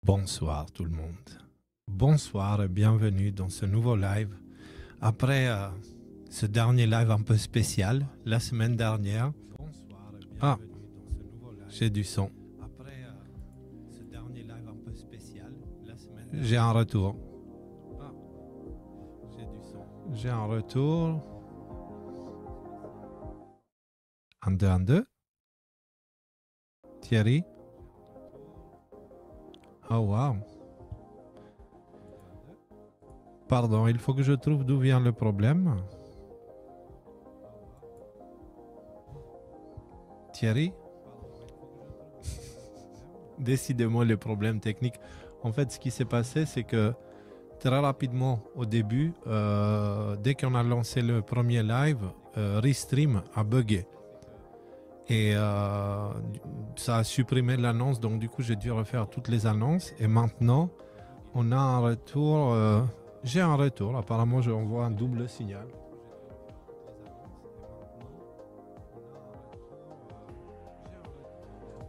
Bonsoir tout le monde. Bonsoir et bienvenue dans ce nouveau live. Après ce dernier live un peu spécial, la semaine dernière. Ah, j'ai du son. J'ai un retour. J'ai un retour. 1, 2, 1, 2. Thierry. Oh wow. Pardon, il faut que je trouve d'où vient le problème. Thierry. Décidément les problèmes techniques. En fait, ce qui s'est passé, c'est que très rapidement, au début, dès qu'on a lancé le premier live, Restream a bugué. Et ça a supprimé l'annonce, donc du coup j'ai dû refaire toutes les annonces. Et maintenant, on a un retour. J'ai un retour, apparemment je envoie un double signal.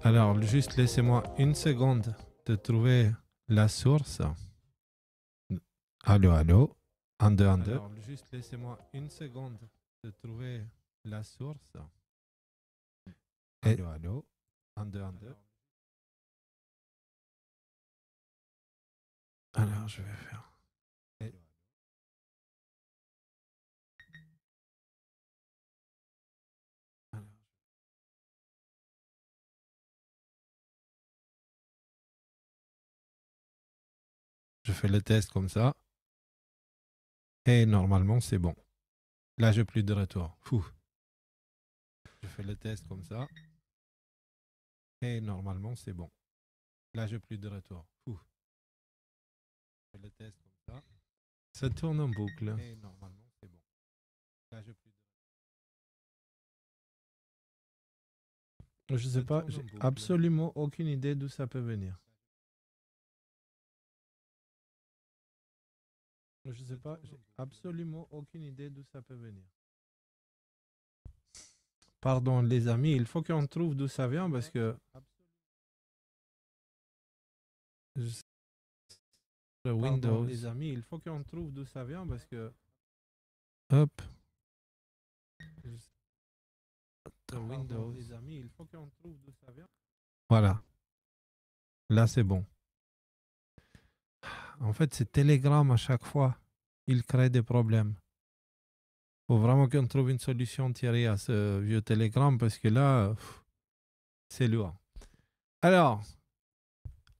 Alors, juste laissez-moi une seconde de trouver la source. Allô, allô. 1, 2, 1, 2. Alors, juste laissez-moi une seconde de trouver la source. Allô, allô. 1, 2, 1, 2. Alors, je vais faire. Je fais le test comme ça. Et normalement, c'est bon. Là, j'ai plus de retour. Fou. Je fais le test comme ça. Et normalement, c'est bon. Là, j'ai plus de retour. Fou. Je fais le test comme ça. Ça tourne en boucle. Et normalement, c'est bon. Là, j'ai plus de retour. Je sais pas, j'ai absolument aucune idée d'où ça peut venir. Je sais pas, j'ai absolument aucune idée d'où ça peut venir. Pardon les amis, il faut qu'on trouve d'où ça vient parce que Windows. Pardon, les amis, il faut qu'on trouve d'où ça vient parce que hop. Windows. Les amis, il faut qu'on trouve d'où ça vient. Voilà. Là, c'est bon. En fait, c'est Telegram à chaque fois. Il crée des problèmes. Faut vraiment qu'on trouve une solution, Thierry, à ce vieux Telegram parce que là, c'est lourd. Alors,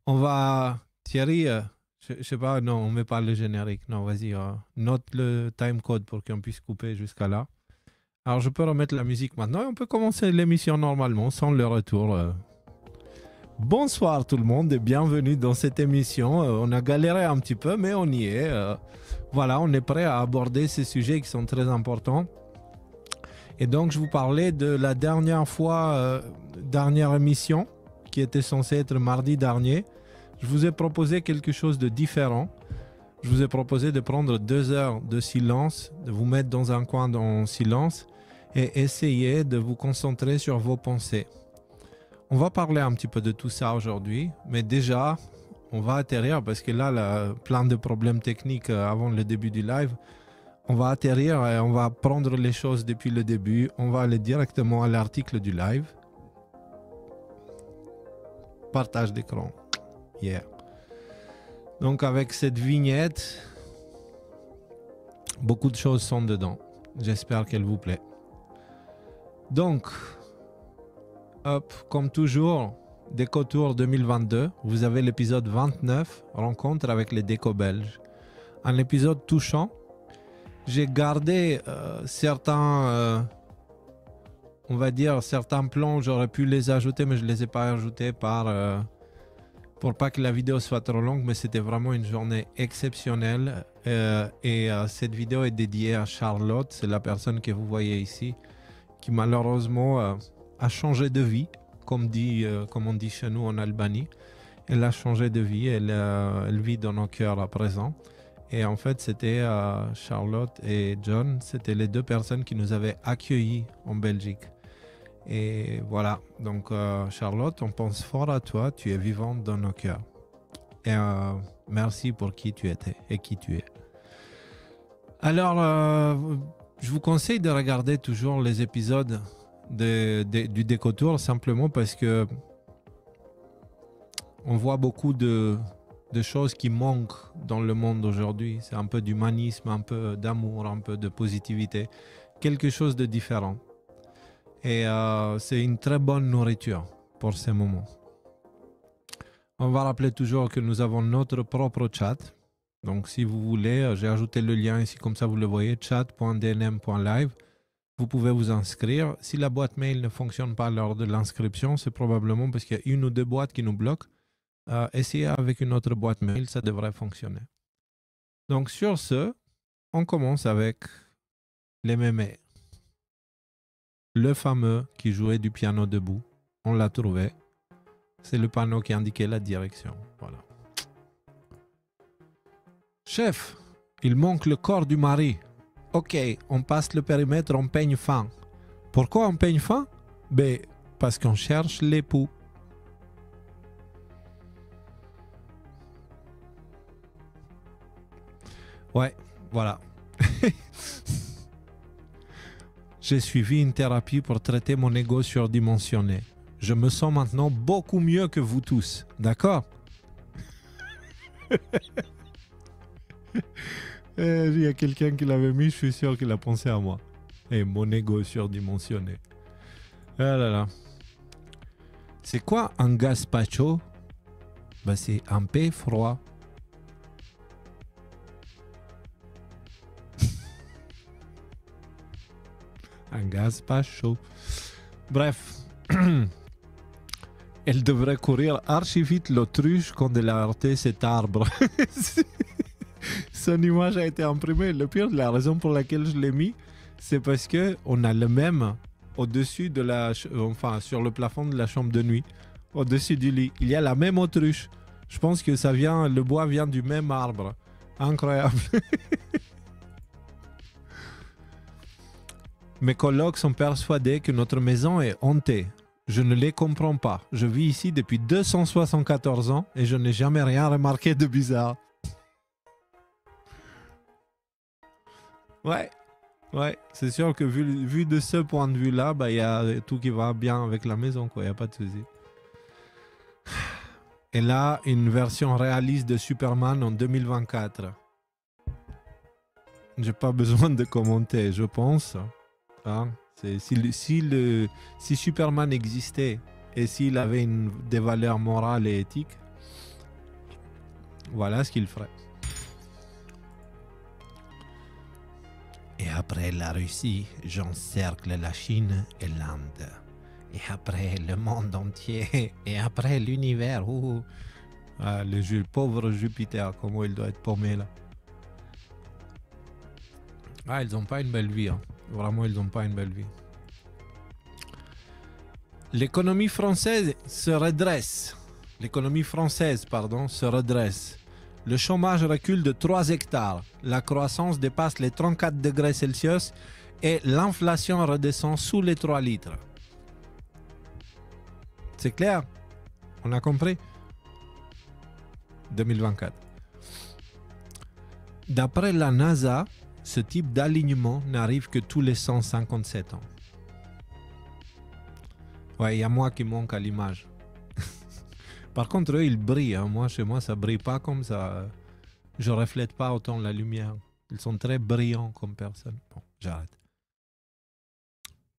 on va... Thierry, je sais pas, non, on met pas le générique. Non, vas-y, note le timecode pour qu'on puisse couper jusqu'à là. Alors, je peux remettre la musique maintenant et on peut commencer l'émission normalement, sans le retour. Bonsoir tout le monde et bienvenue dans cette émission. On a galéré un petit peu, mais on y est. Voilà, on est prêt à aborder ces sujets qui sont très importants. Et donc, je vous parlais de la dernière fois, dernière émission, qui était censée être mardi dernier. Je vous ai proposé quelque chose de différent. Je vous ai proposé de prendre 2 heures de silence, de vous mettre dans un coin en silence et essayer de vous concentrer sur vos pensées. On va parler un petit peu de tout ça aujourd'hui, mais déjà, on va atterrir parce que là, plein de problèmes techniques avant le début du live. On va atterrir et on va prendre les choses depuis le début. On va aller directement à l'article du live. Partage d'écran. Yeah. Donc avec cette vignette, beaucoup de choses sont dedans. J'espère qu'elle vous plaît. Donc, hop, comme toujours, Déco Tour 2022, vous avez l'épisode 29, rencontre avec les décos belges. Un épisode touchant. J'ai gardé certains, on va dire, certains plans, j'aurais pu les ajouter, mais je ne les ai pas ajoutés pour pas que la vidéo soit trop longue, mais c'était vraiment une journée exceptionnelle. Et cette vidéo est dédiée à Charlotte, c'est la personne que vous voyez ici, qui malheureusement a changé de vie, comme on dit chez nous en Albanie. Elle a changé de vie, elle vit dans nos cœurs à présent. Et en fait, c'était Charlotte et John, c'était les 2 personnes qui nous avaient accueillis en Belgique. Et voilà, donc Charlotte, on pense fort à toi, tu es vivante dans nos cœurs. Et merci pour qui tu étais et qui tu es. Alors, je vous conseille de regarder toujours les épisodes du Décotour simplement parce que on voit beaucoup de choses qui manquent dans le monde aujourd'hui. C'est un peu d'humanisme, un peu d'amour, un peu de positivité. Quelque chose de différent. Et c'est une très bonne nourriture pour ces moments. On va rappeler toujours que nous avons notre propre chat. Donc si vous voulez, j'ai ajouté le lien ici, comme ça vous le voyez, chat.dnm.live. Vous pouvez vous inscrire. Si la boîte mail ne fonctionne pas lors de l'inscription, c'est probablement parce qu'il y a une ou deux boîtes qui nous bloquent. Essayez avec une autre boîte mail, ça devrait fonctionner. Donc sur ce, on commence avec les mémés. Le fameux qui jouait du piano debout, on l'a trouvé. C'est le panneau qui indiquait la direction. Voilà. Chef, il manque le corps du mari. Ok, on passe le périmètre, on peigne fin. Pourquoi on peigne fin? Ben, parce qu'on cherche l'époux. Ouais, voilà. J'ai suivi une thérapie pour traiter mon ego surdimensionné. Je me sens maintenant beaucoup mieux que vous tous. D'accord? Il y a quelqu'un qui l'avait mis, je suis sûr qu'il a pensé à moi. Et mon ego surdimensionné. Ah là là. C'est quoi un gazpacho? Ben c'est un pain froid. Un gazpacho. Bref. Elle devrait courir archi vite l'autruche quand elle a heurté cet arbre. Son image a été imprimée. Le pire, la raison pour laquelle je l'ai mis, c'est parce que on a le même au-dessus de sur le plafond de la chambre de nuit, au-dessus du lit. Il y a la même autruche. Je pense que le bois vient du même arbre. Incroyable. Mes colocs sont persuadés que notre maison est hantée. Je ne les comprends pas. Je vis ici depuis 274 ans et je n'ai jamais rien remarqué de bizarre. Ouais, c'est sûr que vu de ce point de vue-là, il y a tout qui va bien avec la maison, quoi. Il n'y a pas de souci. Et là, une version réaliste de Superman en 2024. J'ai pas besoin de commenter, je pense. Hein? Si Superman existait et s'il avait des valeurs morales et éthiques, voilà ce qu'il ferait. Et après la Russie, j'encercle la Chine et l'Inde. Et après le monde entier. Et après l'univers. Le pauvre Jupiter, comment il doit être paumé là. Ah, ils n'ont pas une belle vie. Hein. Vraiment, ils n'ont pas une belle vie. L'économie française se redresse. Se redresse. Le chômage recule de 3 hectares. La croissance dépasse les 34 degrés Celsius et l'inflation redescend sous les 3 litres. C'est clair? On a compris? 2024. D'après la NASA, ce type d'alignement n'arrive que tous les 157 ans. Ouais, il y a moi qui manque à l'image. Par contre, eux, ils brillent. Hein. Moi, chez moi, ça brille pas comme ça. Je reflète pas autant la lumière. Ils sont très brillants comme personne. Bon, j'arrête.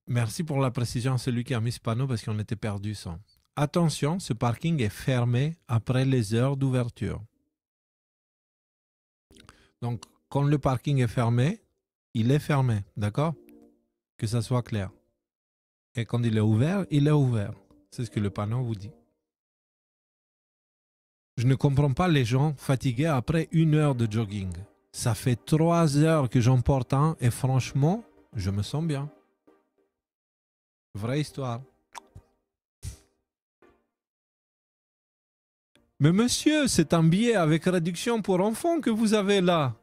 Merci pour la précision, celui qui a mis ce panneau parce qu'on était perdu sans. Attention, ce parking est fermé après les heures d'ouverture. Donc, quand le parking est fermé, il est fermé, d'accord? Que ça soit clair. Et quand il est ouvert, il est ouvert. C'est ce que le panneau vous dit. Je ne comprends pas les gens fatigués après 1 heure de jogging. Ça fait 3 heures que j'en porte un et franchement, je me sens bien. Vraie histoire. Mais monsieur, c'est un billet avec réduction pour enfants que vous avez là.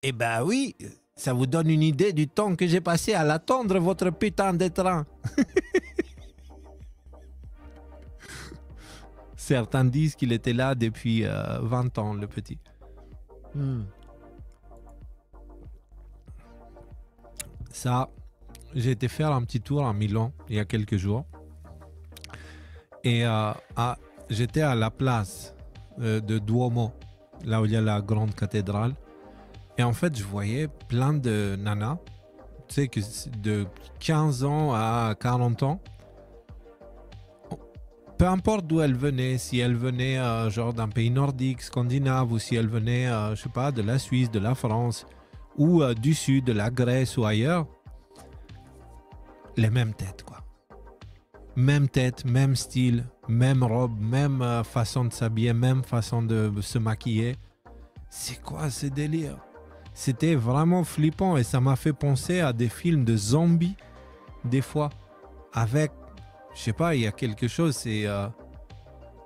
Eh ben oui, ça vous donne une idée du temps que j'ai passé à l'attendre, votre putain de train. Certains disent qu'il était là depuis 20 ans, le petit. Ça, j'ai été faire un petit tour à Milan il y a quelques jours. Et j'étais à la place de Duomo, là où il y a la grande cathédrale. Et en fait, je voyais plein de nanas, tu sais, que de 15 ans à 40 ans. Peu importe d'où elles venaient, si elles venaient genre d'un pays nordique, scandinave, ou si elles venaient, je sais pas, de la Suisse, de la France, ou du Sud, de la Grèce ou ailleurs, les mêmes têtes, quoi. Même tête, même style, même robe, même façon de s'habiller, même façon de se maquiller. C'est quoi ce délire? C'était vraiment flippant et ça m'a fait penser à des films de zombies, des fois, avec, je sais pas, il y a quelque chose, c'est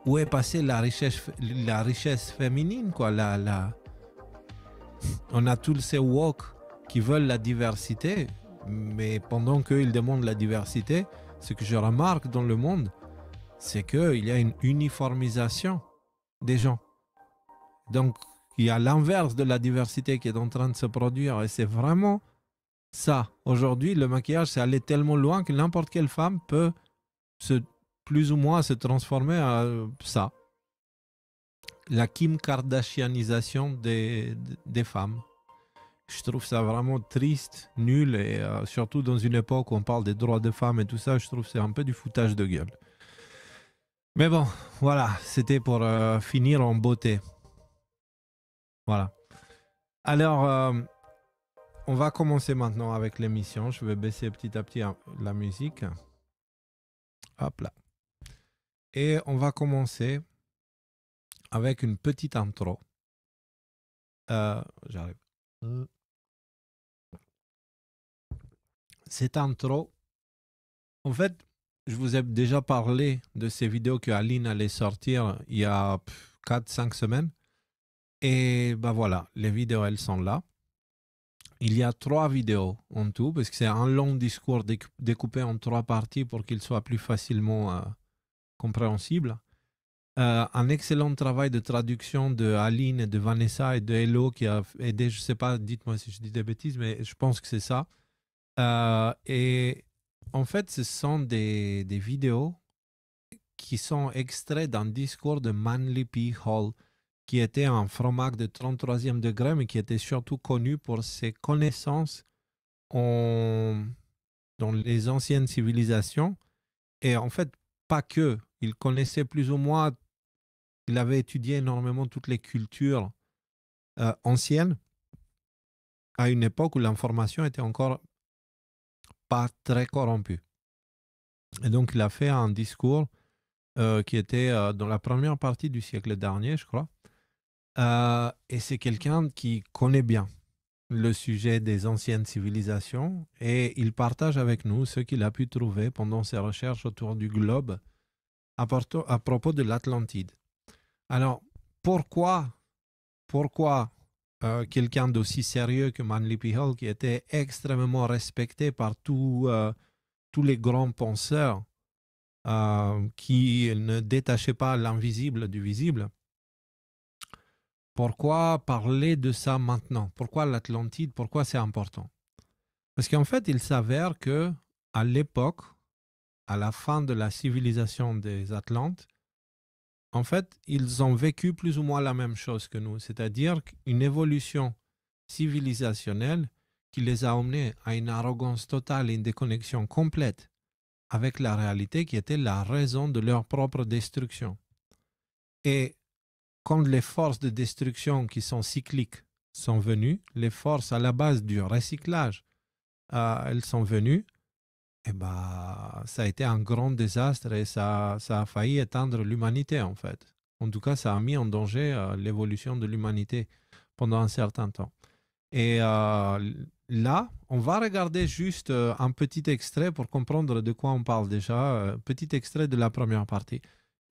où est passée la richesse féminine, quoi. On a tous ces woke qui veulent la diversité, mais pendant qu'ils demandent la diversité, ce que je remarque dans le monde, c'est qu'il y a une uniformisation des gens. Donc, il y a l'inverse de la diversité qui est en train de se produire et c'est vraiment ça. Aujourd'hui, le maquillage, c'est allé tellement loin que n'importe quelle femme peut plus ou moins se transformer à ça. La Kim Kardashianisation des femmes. Je trouve ça vraiment triste, nul et surtout dans une époque où on parle des droits des femmes et tout ça, je trouve que c'est un peu du foutage de gueule. Mais bon, voilà, c'était pour finir en beauté. Voilà. Alors, on va commencer maintenant avec l'émission. Je vais baisser petit à petit la musique. Hop là. Et on va commencer avec une petite intro. J'arrive. Cette intro, en fait, je vous ai déjà parlé de ces vidéos que Aline allait sortir il y a 4-5 semaines. Et ben voilà, les vidéos, elles sont là. Il y a 3 vidéos en tout, parce que c'est un long discours découpé en 3 parties pour qu'il soit plus facilement compréhensible. Un excellent travail de traduction de Aline, et de Vanessa et de Hello qui a aidé, je ne sais pas, dites-moi si je dis des bêtises, mais je pense que c'est ça. Et en fait, ce sont des vidéos qui sont extraits d'un discours de Manly P. Hall, qui était un franc-mac de 33e degré, mais qui était surtout connu pour ses connaissances dans les anciennes civilisations. Et en fait, pas que. Il connaissait plus ou moins, il avait étudié énormément toutes les cultures anciennes à une époque où l'information était encore pas très corrompue. Et donc, il a fait un discours qui était dans la première partie du siècle dernier, je crois. Et c'est quelqu'un qui connaît bien le sujet des anciennes civilisations et il partage avec nous ce qu'il a pu trouver pendant ses recherches autour du globe à propos de l'Atlantide. Alors, pourquoi quelqu'un d'aussi sérieux que Manly P. Hall, qui était extrêmement respecté par tous les grands penseurs qui ne détachaient pas l'invisible du visible, pourquoi parler de ça maintenant? Pourquoi l'Atlantide? Pourquoi c'est important? Parce qu'en fait, il s'avère que à l'époque, à la fin de la civilisation des Atlantes, en fait, ils ont vécu plus ou moins la même chose que nous, c'est-à-dire une évolution civilisationnelle qui les a emmenés à une arrogance totale et une déconnexion complète avec la réalité qui était la raison de leur propre destruction. Et quand les forces de destruction qui sont cycliques sont venues, les forces à la base du recyclage, elles sont venues, et ça a été un grand désastre et ça a failli éteindre l'humanité en fait. En tout cas, ça a mis en danger l'évolution de l'humanité pendant un certain temps. Et là, on va regarder juste un petit extrait pour comprendre de quoi on parle déjà, petit extrait de la première partie.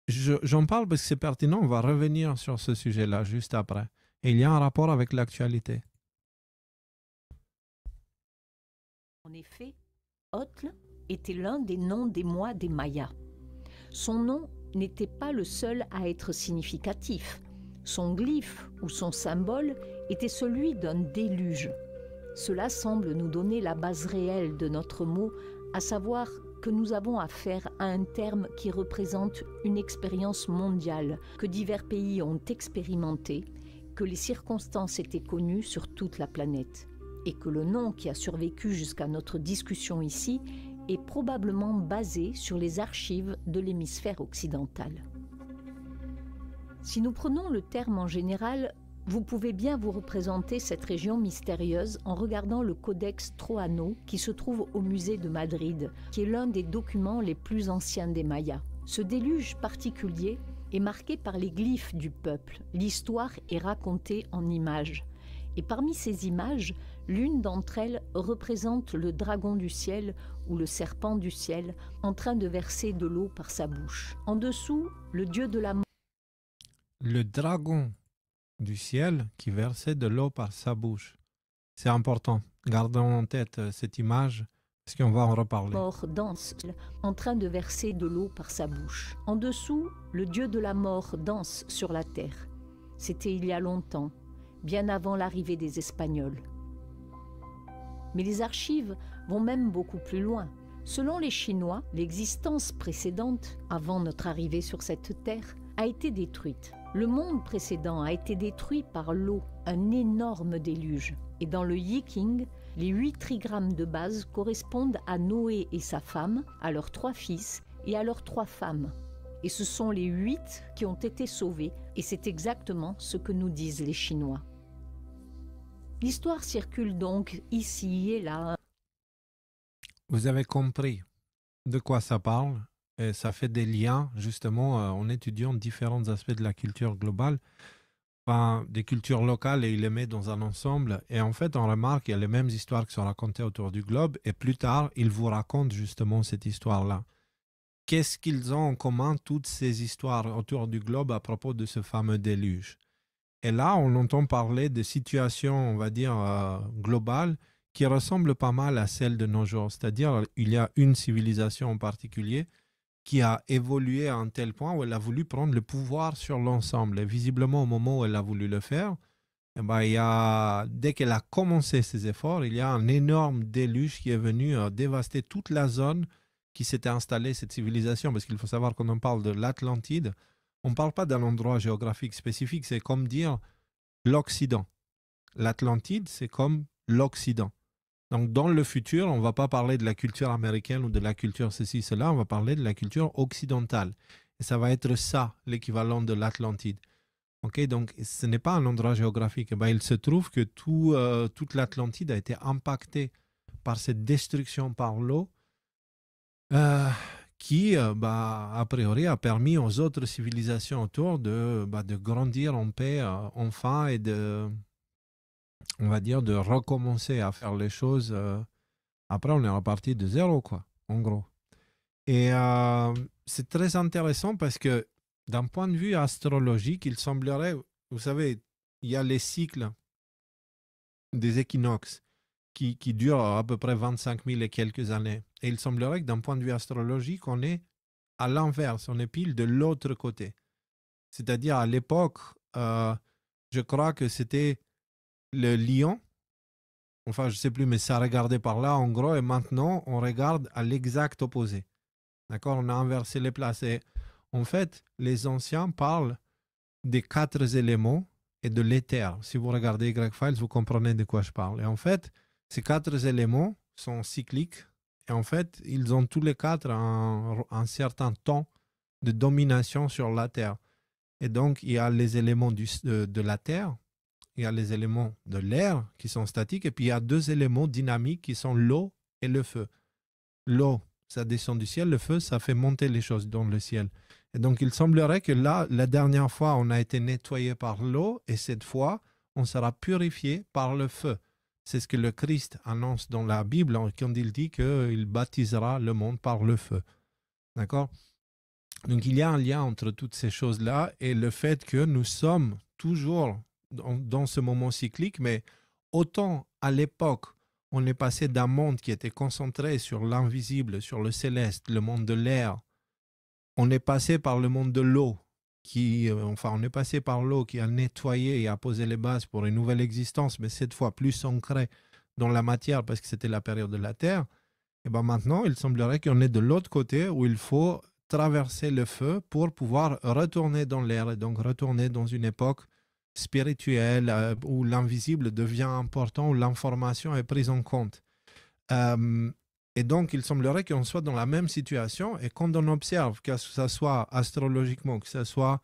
J'en parle parce que c'est pertinent, on va revenir sur ce sujet-là juste après. Et il y a un rapport avec l'actualité. En effet, Otl était l'un des noms des mois des Mayas. Son nom n'était pas le seul à être significatif. Son glyphe ou son symbole était celui d'un déluge. Cela semble nous donner la base réelle de notre mot, à savoir que nous avons affaire à un terme qui représente une expérience mondiale que divers pays ont expérimentée, que les circonstances étaient connues sur toute la planète, et que le nom qui a survécu jusqu'à notre discussion ici est probablement basé sur les archives de l'hémisphère occidental. Si nous prenons le terme en général, vous pouvez bien vous représenter cette région mystérieuse en regardant le Codex Troano qui se trouve au musée de Madrid, qui est l'un des documents les plus anciens des Mayas. Ce déluge particulier est marqué par les glyphes du peuple. L'histoire est racontée en images. Et parmi ces images, l'une d'entre elles représente le dragon du ciel ou le serpent du ciel en train de verser de l'eau par sa bouche. En dessous, le dieu de la mort. Le dragon du ciel qui versait de l'eau par sa bouche. C'est important. Gardons en tête cette image parce qu'on va en reparler. Mort danse en train de verser de l'eau par sa bouche. En dessous, le dieu de la mort danse sur la terre. C'était il y a longtemps, bien avant l'arrivée des Espagnols. Mais les archives vont même beaucoup plus loin. Selon les Chinois, l'existence précédente, avant notre arrivée sur cette terre, a été détruite. Le monde précédent a été détruit par l'eau, un énorme déluge. Et dans le Yiking, les 8 trigrammes de base correspondent à Noé et sa femme, à leurs 3 fils et à leurs 3 femmes. Et ce sont les 8 qui ont été sauvés, et c'est exactement ce que nous disent les Chinois. L'histoire circule donc ici et là. Vous avez compris de quoi ça parle et ça fait des liens justement en étudiant différents aspects de la culture globale, enfin, des cultures locales, et il les met dans un ensemble. Et en fait, on remarque qu'il y a les mêmes histoires qui sont racontées autour du globe, et plus tard, il vous raconte justement cette histoire-là. Qu'est-ce qu'ils ont en commun, toutes ces histoires autour du globe à propos de ce fameux déluge? Et là, on entend parler de situations, on va dire, globales qui ressemblent pas mal à celles de nos jours. C'est-à-dire, il y a une civilisation en particulier qui a évolué à un tel point où elle a voulu prendre le pouvoir sur l'ensemble. Et visiblement, au moment où elle a voulu le faire, eh ben, dès qu'elle a commencé ses efforts, il y a un énorme déluge qui est venu dévaster toute la zone qui s'était installée, cette civilisation. Parce qu'il faut savoir qu'on en parle de l'Atlantide. On ne parle pas d'un endroit géographique spécifique, c'est comme dire l'Occident. L'Atlantide, c'est comme l'Occident. Donc, dans le futur, on ne va pas parler de la culture américaine ou de la culture ceci, cela, on va parler de la culture occidentale. Et ça va être ça, l'équivalent de l'Atlantide. Okay, donc, ce n'est pas un endroit géographique. Eh bien, il se trouve que toute l'Atlantide a été impactée par cette destruction par l'eau qui, a priori, a permis aux autres civilisations autour de grandir en paix enfin et on va dire, de recommencer à faire les choses. Après, on est reparti de zéro, quoi, en gros. Et c'est très intéressant parce que d'un point de vue astrologique, il semblerait, vous savez, il y a les cycles des équinoxes qui durent à peu près 25 000 et quelques années. Et il semblerait que d'un point de vue astrologique, on est à l'inverse, on est pile de l'autre côté. C'est-à-dire à l'époque, je crois que c'était le lion, enfin je ne sais plus, mais ça regardait par là en gros, et maintenant on regarde à l'exact opposé. D'accord? On a inversé les places. Et en fait, les anciens parlent des 4 éléments et de l'éther. Si vous regardez Y-Files, vous comprenez de quoi je parle. Et en fait, ces 4 éléments sont cycliques, et en fait, ils ont tous les 4 un certain temps de domination sur la Terre. Et donc, il y a les éléments de la Terre, il y a les éléments de l'air qui sont statiques, et puis il y a 2 éléments dynamiques qui sont l'eau et le feu. L'eau, ça descend du ciel, le feu, ça fait monter les choses dans le ciel. Et donc, il semblerait que là, la dernière fois, on a été nettoyé par l'eau, et cette fois, on sera purifié par le feu. C'est ce que le Christ annonce dans la Bible quand il dit qu'il baptisera le monde par le feu. D'accord? Donc, il y a un lien entre toutes ces choses-là et le fait que nous sommes toujours dans ce moment cyclique, mais autant à l'époque, on est passé d'un monde qui était concentré sur l'invisible, sur le céleste, le monde de l'air, on est passé par le monde de l'eau, on est passé par l'eau qui a nettoyé et a posé les bases pour une nouvelle existence, mais cette fois plus ancrée dans la matière parce que c'était la période de la Terre. Et bien maintenant, il semblerait qu'on est de l'autre côté où il faut traverser le feu pour pouvoir retourner dans l'air et donc retourner dans une époque spirituelle où l'invisible devient important, où l'information est prise en compte. Et donc, il semblerait qu'on soit dans la même situation et quand on observe, que ce soit astrologiquement, que ce soit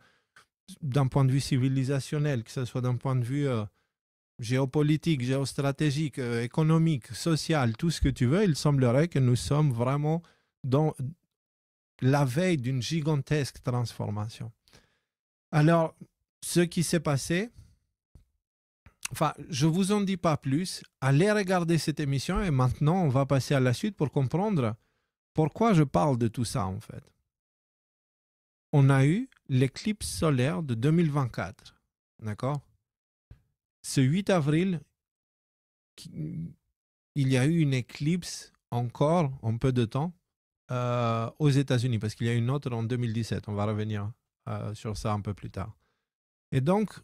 d'un point de vue civilisationnel, que ce soit d'un point de vue géopolitique, géostratégique, économique, social, tout ce que tu veux, il semblerait que nous sommes vraiment dans la veille d'une gigantesque transformation. Alors, ce qui s'est passé, je ne vous en dis pas plus. Allez regarder cette émission et maintenant, on va passer à la suite pour comprendre pourquoi je parle de tout ça, en fait. On a eu l'éclipse solaire de 2024, d'accord? Ce 8 avril, il y a eu une éclipse encore en peu de temps aux États-Unis, parce qu'il y a une autre en 2017. On va revenir sur ça un peu plus tard. Et donc,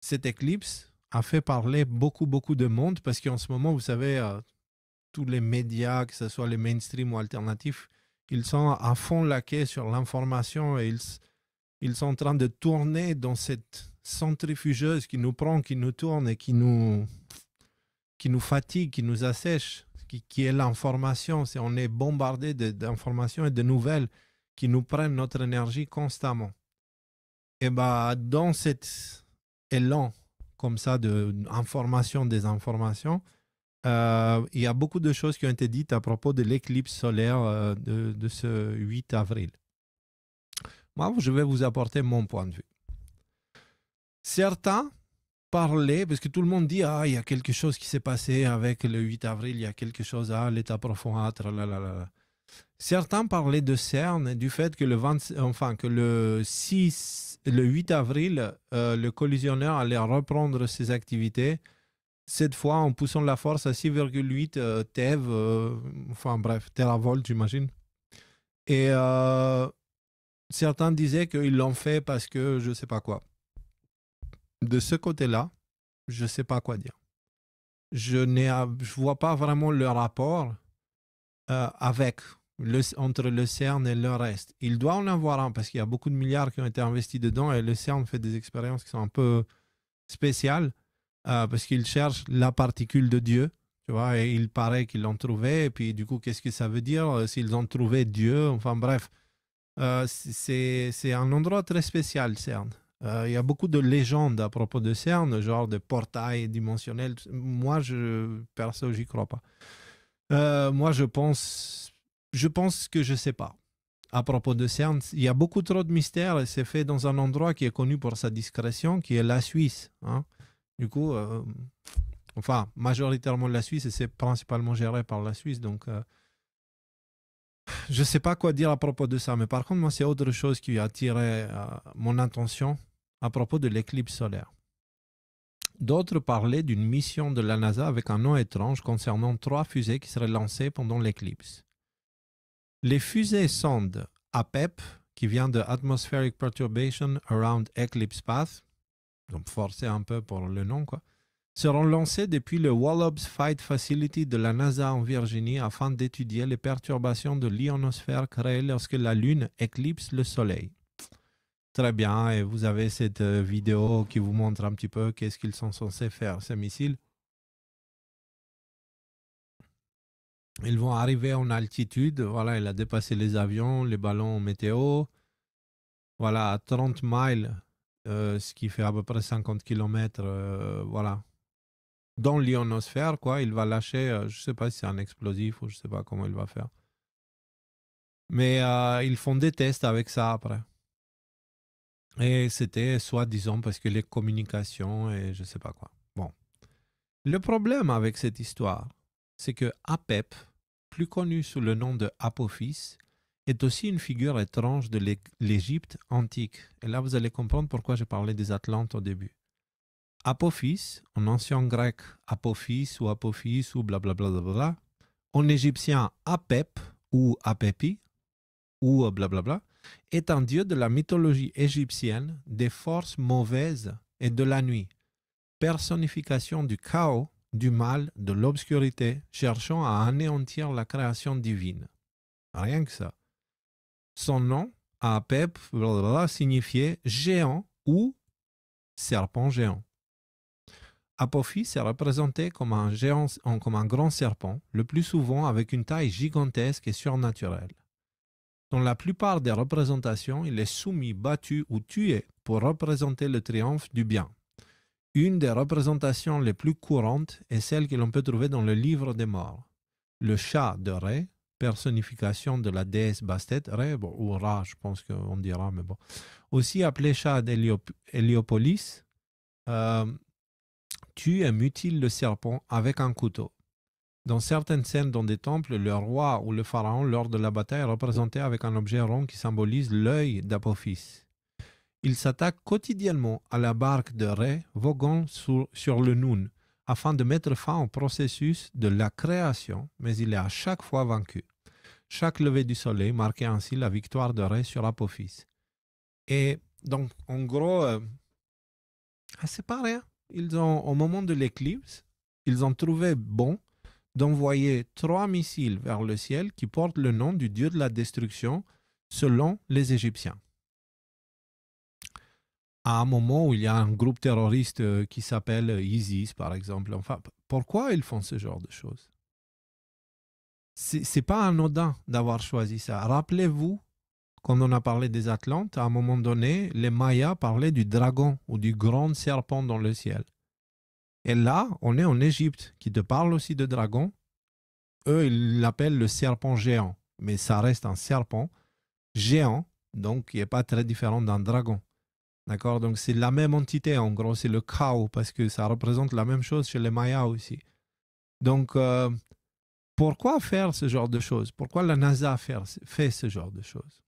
cette éclipse a fait parler beaucoup de monde, parce qu'en ce moment, vous savez, tous les médias, que ce soit les mainstream ou alternatifs, ils sont à fond laqués sur l'information et ils sont en train de tourner dans cette centrifugeuse qui nous prend, qui nous tourne et qui nous fatigue, qui nous assèche, qui est l'information. On est bombardé d'informations et de nouvelles qui nous prennent notre énergie constamment. Et dans cet élan comme ça d'information, désinformation, il y a beaucoup de choses qui ont été dites à propos de l'éclipse solaire de ce 8 avril. Moi, je vais vous apporter mon point de vue. Certains parlaient, parce que tout le monde dit il y a quelque chose qui s'est passé avec le 8 avril, il y a quelque chose, l'état profond, Certains parlaient de CERN et du fait que le 8 avril, le collisionneur allait reprendre ses activités, cette fois en poussant la force à 6,8 TeV, téravolt, j'imagine. Et certains disaient qu'ils l'ont fait parce que je ne sais pas quoi. De ce côté-là, je ne sais pas quoi dire. Je ne vois pas vraiment le rapport entre le CERN et le reste. Il doit en avoir un parce qu'il y a beaucoup de milliards qui ont été investis dedans et le CERN fait des expériences qui sont un peu spéciales parce qu'il cherche la particule de Dieu. Tu vois, et il paraît qu'ils l'ont trouvé. Et puis, du coup, qu'est-ce que ça veut dire s'ils ont trouvé Dieu? Enfin, bref. C'est un endroit très spécial, CERN. Il y a beaucoup de légendes à propos de CERN, genre de portails dimensionnels. Moi, perso, j'y crois pas. Moi, je pense que je ne sais pas. À propos de CERN, il y a beaucoup trop de mystères et c'est fait dans un endroit qui est connu pour sa discrétion, qui est la Suisse. Hein. Du coup, majoritairement la Suisse et c'est principalement géré par la Suisse. Donc, je ne sais pas quoi dire à propos de ça. Mais par contre, moi, c'est autre chose qui a attiré mon attention à propos de l'éclipse solaire. D'autres parlaient d'une mission de la NASA avec un nom étrange concernant 3 fusées qui seraient lancées pendant l'éclipse. Les fusées sondes APEP, qui vient de Atmospheric Perturbation Around Eclipse Path, donc forcé un peu pour le nom, seront lancées depuis le Wallops Flight Facility de la NASA en Virginie afin d'étudier les perturbations de l'ionosphère créées lorsque la Lune éclipse le Soleil. Très bien, et vous avez cette vidéo qui vous montre un petit peu qu'est-ce qu'ils sont censés faire, ces missiles. Ils vont arriver en altitude, voilà, il a dépassé les avions, les ballons météo, voilà, à 30 miles, ce qui fait à peu près 50 km, voilà. Dans l'ionosphère, il va lâcher, je ne sais pas si c'est un explosif ou je ne sais pas comment il va faire. Mais ils font des tests avec ça après. Et c'était soi-disant parce que les communications et je ne sais pas quoi. Bon. Le problème avec cette histoire, c'est que Apep, plus connu sous le nom de Apophis, est aussi une figure étrange de l'Égypte antique. Et là, vous allez comprendre pourquoi je parlais des Atlantes au début. Apophis, en ancien grec Apophis ou blablabla, en égyptien Apep ou Apepi, ou blablabla, est un dieu de la mythologie égyptienne des forces mauvaises et de la nuit, personnification du chaos, du mal, de l'obscurité, cherchant à anéantir la création divine. Rien que ça. Son nom, Apep, signifiait géant ou serpent géant. Apophis est représenté comme un géant, comme un grand serpent, le plus souvent avec une taille gigantesque et surnaturelle. Dans la plupart des représentations, il est soumis, battu ou tué pour représenter le triomphe du bien. Une des représentations les plus courantes est celle que l'on peut trouver dans le livre des morts. Le chat de Ré, personnification de la déesse Bastet, Ré, ou Ra, je pense qu'on dira, mais bon. Aussi appelé chat d'Héliopolis, tue et mutile le serpent avec un couteau. Dans certaines scènes dans des temples, le roi ou le pharaon, lors de la bataille, est représenté avec un objet rond qui symbolise l'œil d'Apophis. Il s'attaque quotidiennement à la barque de Ré, voguant sur le Noun, afin de mettre fin au processus de la création, mais il est à chaque fois vaincu. Chaque lever du soleil marquait ainsi la victoire de Ré sur Apophis. Et donc, en gros, c'est pas rien. Au moment de l'éclipse, ils ont trouvé bon d'envoyer 3 missiles vers le ciel qui portent le nom du dieu de la destruction selon les Égyptiens. À un moment où il y a un groupe terroriste qui s'appelle ISIS, par exemple. Enfin, pourquoi ils font ce genre de choses? C'est pas anodin d'avoir choisi ça. Rappelez-vous, quand on a parlé des Atlantes, à un moment donné, les Mayas parlaient du dragon ou du grand serpent dans le ciel. Et là, on est en Égypte, qui te parle aussi de dragon. Eux, ils l'appellent le serpent géant, mais ça reste un serpent géant, donc qui n'est pas très différent d'un dragon. D'accord? Donc c'est la même entité, en gros, c'est le chaos, parce que ça représente la même chose chez les Mayas aussi. Donc, pourquoi faire ce genre de choses? Pourquoi la NASA fait ce genre de choses?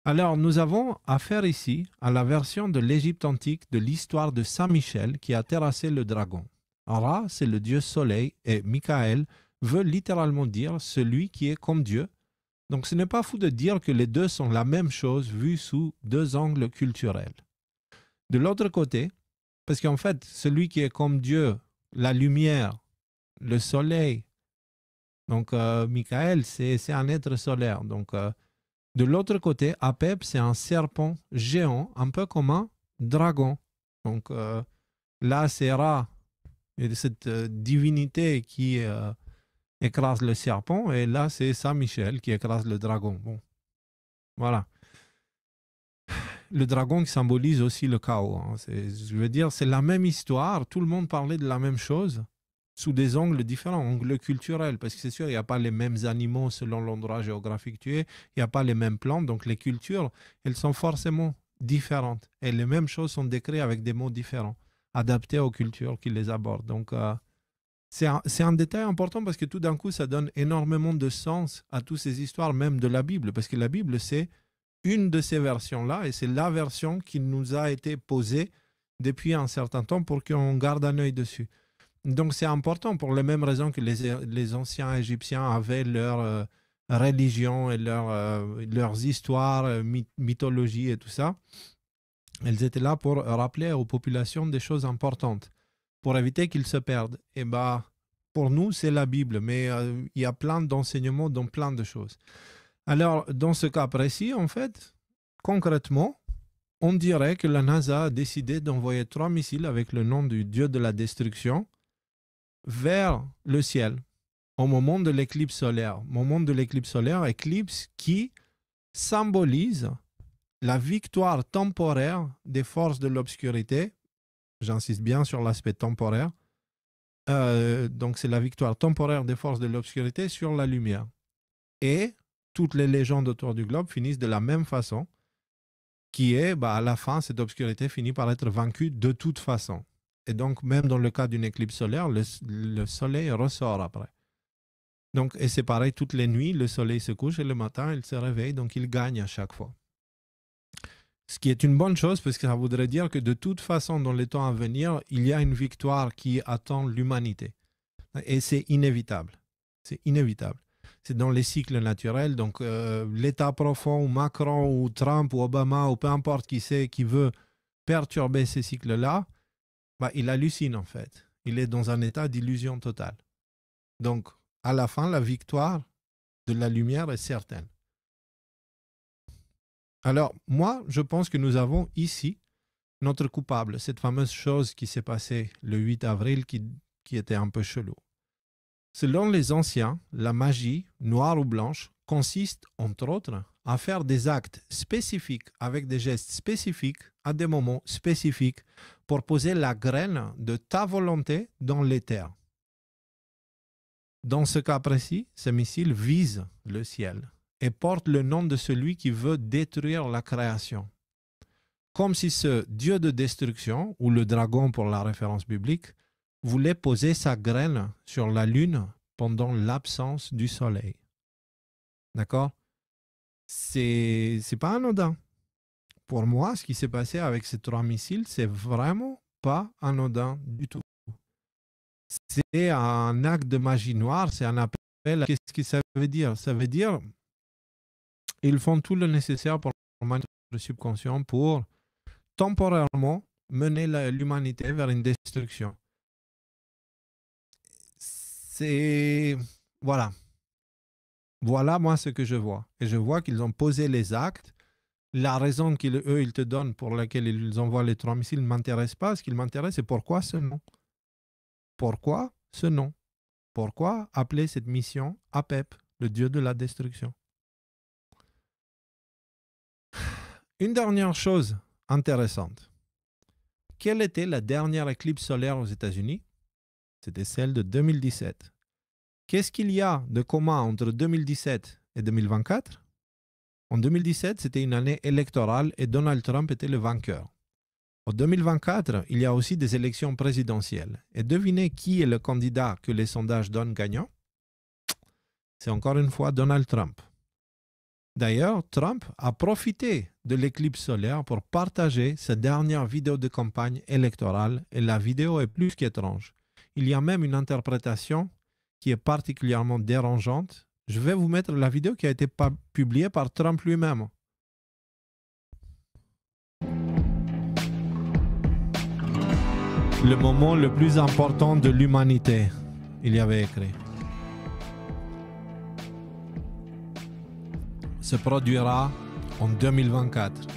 Alors, nous avons affaire ici à la version de l'Égypte antique de l'histoire de Saint Michel qui a terrassé le dragon. Ra, c'est le dieu soleil, et Michael veut littéralement dire celui qui est comme Dieu. Donc ce n'est pas fou de dire que les deux sont la même chose vue sous deux angles culturels. De l'autre côté, parce qu'en fait, celui qui est comme Dieu, la lumière, le soleil, donc Michael, c'est un être solaire. Donc de l'autre côté, Apep, c'est un serpent géant, un peu comme un dragon. Donc là, c'est Ra, cette divinité qui écrase le serpent, et là, c'est Saint Michel qui écrase le dragon. Bon, voilà. Le dragon qui symbolise aussi le chaos. Hein. Je veux dire, c'est la même histoire. Tout le monde parlait de la même chose sous des angles différents, angles culturels, parce que c'est sûr, il n'y a pas les mêmes animaux selon l'endroit géographique que tu es, il n'y a pas les mêmes plantes, donc les cultures, elles sont forcément différentes. Et les mêmes choses sont décrites avec des mots différents, adaptés aux cultures qui les abordent. Donc, c'est un détail important parce que tout d'un coup, ça donne énormément de sens à toutes ces histoires, même de la Bible, parce que la Bible, c'est une de ces versions-là, et c'est la version qui nous a été posée depuis un certain temps pour qu'on garde un œil dessus. Donc c'est important pour les mêmes raisons que les anciens Égyptiens avaient leur religion et leurs histoires, mythologie et tout ça. Elles étaient là pour rappeler aux populations des choses importantes, pour éviter qu'ils se perdent. Et pour nous, c'est la Bible, mais il y a plein d'enseignements dans plein de choses. Alors, dans ce cas précis, en fait, concrètement, on dirait que la NASA a décidé d'envoyer 3 missiles avec le nom du dieu de la destruction vers le ciel au moment de l'éclipse solaire. Moment de l'éclipse solaire, éclipse qui symbolise la victoire temporaire des forces de l'obscurité. J'insiste bien sur l'aspect temporaire. Donc c'est la victoire temporaire des forces de l'obscurité sur la lumière. Et toutes les légendes autour du globe finissent de la même façon, qui est, à la fin, cette obscurité finit par être vaincue de toute façon. Et donc, même dans le cas d'une éclipse solaire, le soleil ressort après. Donc, et c'est pareil, toutes les nuits, le soleil se couche et le matin, il se réveille, donc il gagne à chaque fois. Ce qui est une bonne chose, parce que ça voudrait dire que de toute façon, dans les temps à venir, il y a une victoire qui attend l'humanité. Et c'est inévitable. C'est inévitable. c'est dans les cycles naturels. Donc, l'État profond, ou Macron, ou Trump, ou Obama, ou peu importe qui c'est qui veut perturber ces cycles-là, bah, il hallucine en fait. Il est dans un état d'illusion totale. Donc, à la fin, la victoire de la lumière est certaine. Alors, moi, je pense que nous avons ici notre coupable, cette fameuse chose qui s'est passée le 8 avril qui était un peu chelou. Selon les anciens, la magie, noire ou blanche, consiste, entre autres, à faire des actes spécifiques avec des gestes spécifiques à des moments spécifiques pour poser la graine de ta volonté dans l'éther. Dans ce cas précis, ce missile vise le ciel et porte le nom de celui qui veut détruire la création. Comme si ce dieu de destruction, ou le dragon pour la référence biblique, voulait poser sa graine sur la lune pendant l'absence du soleil. D'accord? C'est pas anodin. Pour moi, ce qui s'est passé avec ces 3 missiles, c'est vraiment pas anodin du tout. C'est un acte de magie noire, c'est un appel. Qu'est-ce que ça veut dire? Ça veut dire ils font tout le nécessaire pour manipuler le subconscient pour temporairement mener l'humanité vers une destruction. C'est... Voilà. Voilà, moi, ce que je vois. Et je vois qu'ils ont posé les actes. La raison qu'eux, ils te donnent pour laquelle ils envoient les 3 missiles ne m'intéresse pas. Ce qui m'intéresse, c'est pourquoi ce nom. Pourquoi ce nom? Pourquoi appeler cette mission Apep, le dieu de la destruction? Une dernière chose intéressante. Quelle était la dernière éclipse solaire aux États-Unis? C'était celle de 2017. Qu'est-ce qu'il y a de commun entre 2017 et 2024? En 2017, c'était une année électorale et Donald Trump était le vainqueur. En 2024, il y a aussi des élections présidentielles. Et devinez qui est le candidat que les sondages donnent gagnant? C'est encore une fois Donald Trump. D'ailleurs, Trump a profité de l'éclipse solaire pour partager sa dernière vidéo de campagne électorale et la vidéo est plus qu'étrange. Il y a même une interprétation qui est particulièrement dérangeante. Je vais vous mettre la vidéo qui a été publiée par Trump lui-même. Le moment le plus important de l'humanité, il y avait écrit. Se produira en 2024.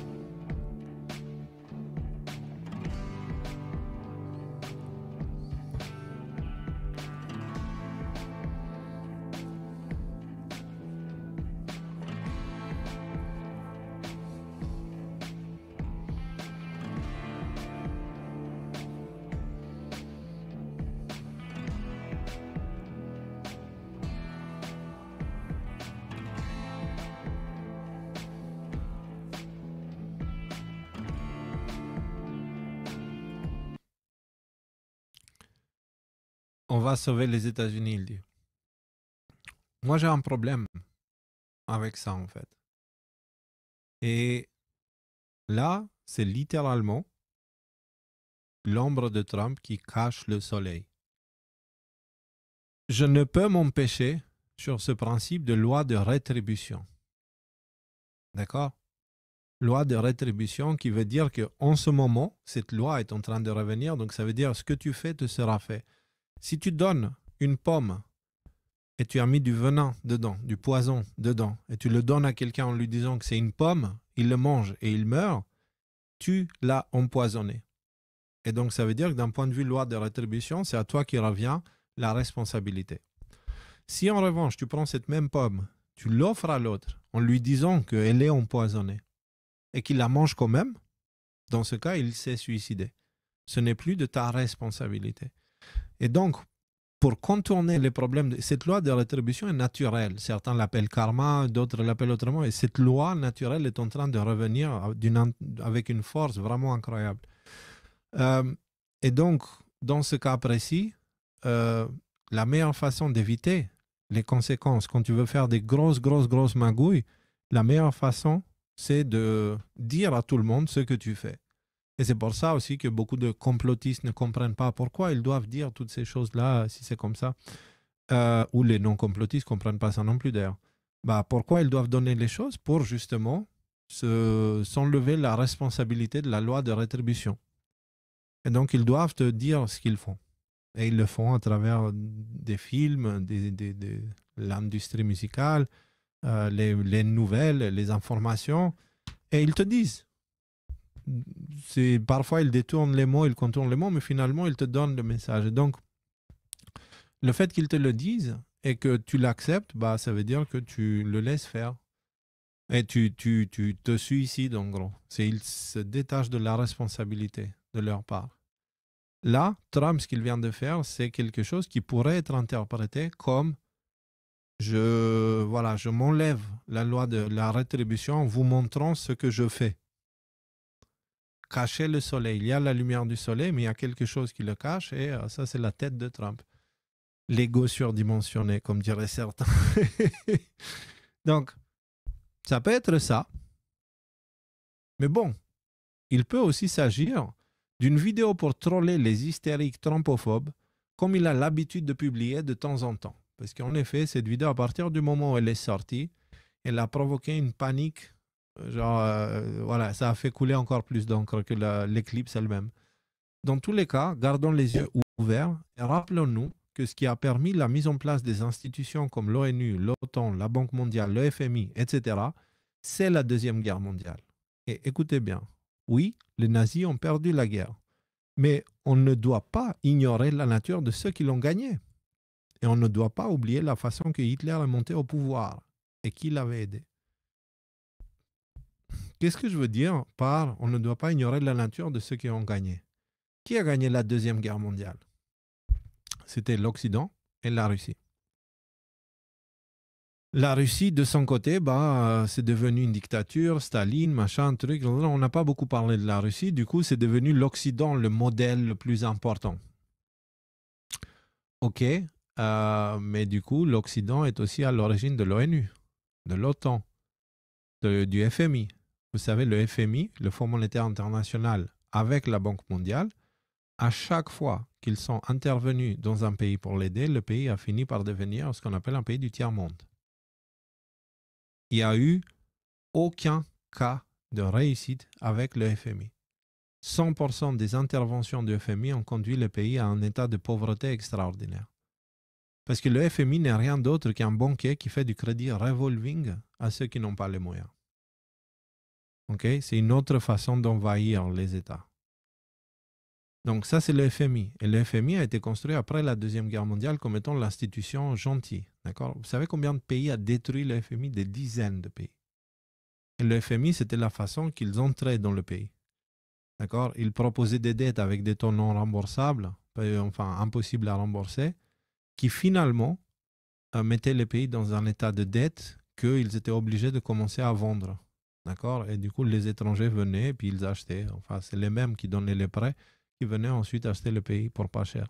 On va sauver les États-Unis, il dit. Moi, j'ai un problème avec ça, en fait. Et là, c'est littéralement l'ombre de Trump qui cache le soleil. Je ne peux m'empêcher sur ce principe de loi de rétribution. D'accord? Loi de rétribution qui veut dire qu'en ce moment, cette loi est en train de revenir, donc ça veut dire ce que tu fais te sera fait. Si tu donnes une pomme et tu as mis du venin dedans, du poison dedans, et tu le donnes à quelqu'un en lui disant que c'est une pomme, il le mange et il meurt, tu l'as empoisonné. Et donc ça veut dire que d'un point de vue loi de rétribution, c'est à toi qui revient la responsabilité. Si en revanche tu prends cette même pomme, tu l'offres à l'autre en lui disant qu'elle est empoisonnée et qu'il la mange quand même, dans ce cas, il s'est suicidé. Ce n'est plus de ta responsabilité. Et donc, pour contourner les problèmes, cette loi de rétribution est naturelle. Certains l'appellent karma, d'autres l'appellent autrement. Et cette loi naturelle est en train de revenir avec une force vraiment incroyable. Et donc, dans ce cas précis, la meilleure façon d'éviter les conséquences, quand tu veux faire des grosses magouilles, la meilleure façon, c'est de dire à tout le monde ce que tu fais. Et c'est pour ça aussi que beaucoup de complotistes ne comprennent pas pourquoi ils doivent dire toutes ces choses-là si c'est comme ça. ou les non-complotistes ne comprennent pas ça non plus d'ailleurs. Bah, pourquoi ils doivent donner les choses? Pour justement s'enlever la responsabilité de la loi de rétribution. Et donc, ils doivent te dire ce qu'ils font. Et ils le font à travers des films, l'industrie musicale, les nouvelles, les informations. Et ils te disent. Parfois, ils détournent les mots, ils contournent les mots, mais finalement, ils te donnent le message. Et donc, le fait qu'ils te le disent et que tu l'acceptes, bah, ça veut dire que tu le laisses faire. Et tu te suicides, en gros. Ils se détachent de la responsabilité de leur part. Là, Trump, ce qu'il vient de faire, c'est quelque chose qui pourrait être interprété comme je m'enlève la loi de la rétribution en vous montrant ce que je fais. Cacher le soleil. Il y a la lumière du soleil, mais il y a quelque chose qui le cache et ça, c'est la tête de Trump. L'ego surdimensionné, comme diraient certains. Donc, ça peut être ça. Mais bon, il peut aussi s'agir d'une vidéo pour troller les hystériques trumpophobes, comme il a l'habitude de publier de temps en temps. Parce qu'en effet, cette vidéo, à partir du moment où elle est sortie, elle a provoqué une panique. Voilà, ça a fait couler encore plus d'encre que l'éclipse elle-même. Dans tous les cas, gardons les yeux ouverts et rappelons-nous que ce qui a permis la mise en place des institutions comme l'ONU, l'OTAN, la Banque mondiale, le FMI, etc., c'est la Deuxième Guerre mondiale. Et écoutez bien, oui, les nazis ont perdu la guerre, mais on ne doit pas ignorer la nature de ceux qui l'ont gagnée. Et on ne doit pas oublier la façon que Hitler est monté au pouvoir et qui l'avait aidé. Qu'est-ce que je veux dire par on ne doit pas ignorer la nature de ceux qui ont gagné? Qui a gagné la Deuxième Guerre mondiale? C'était l'Occident et la Russie. La Russie, de son côté, c'est devenu une dictature, Staline, machin, truc. On n'a pas beaucoup parlé de la Russie. Du coup, c'est devenu l'Occident le modèle le plus important. Ok, mais du coup, l'Occident est aussi à l'origine de l'ONU, de l'OTAN, du FMI. Vous savez, le FMI, le Fonds monétaire international, avec la Banque mondiale, à chaque fois qu'ils sont intervenus dans un pays pour l'aider, le pays a fini par devenir ce qu'on appelle un pays du tiers-monde. Il n'y a eu aucun cas de réussite avec le FMI. 100% des interventions du FMI ont conduit le pays à un état de pauvreté extraordinaire. Parce que le FMI n'est rien d'autre qu'un banquier qui fait du crédit revolving à ceux qui n'ont pas les moyens. Okay? C'est une autre façon d'envahir les États. Donc ça, c'est le FMI. Et le FMI a été construit après la Deuxième Guerre mondiale comme étant l'institution gentille. D'accord? Vous savez combien de pays a détruit le FMI? Des dizaines de pays. Et le FMI, c'était la façon qu'ils entraient dans le pays. D'accord? Ils proposaient des dettes avec des taux non remboursables, enfin impossibles à rembourser, qui finalement mettaient les pays dans un état de dette qu'ils étaient obligés de commencer à vendre. D'accord? Et du coup, les étrangers venaient et puis ils achetaient. Enfin, c'est les mêmes qui donnaient les prêts qui venaient ensuite acheter le pays pour pas cher.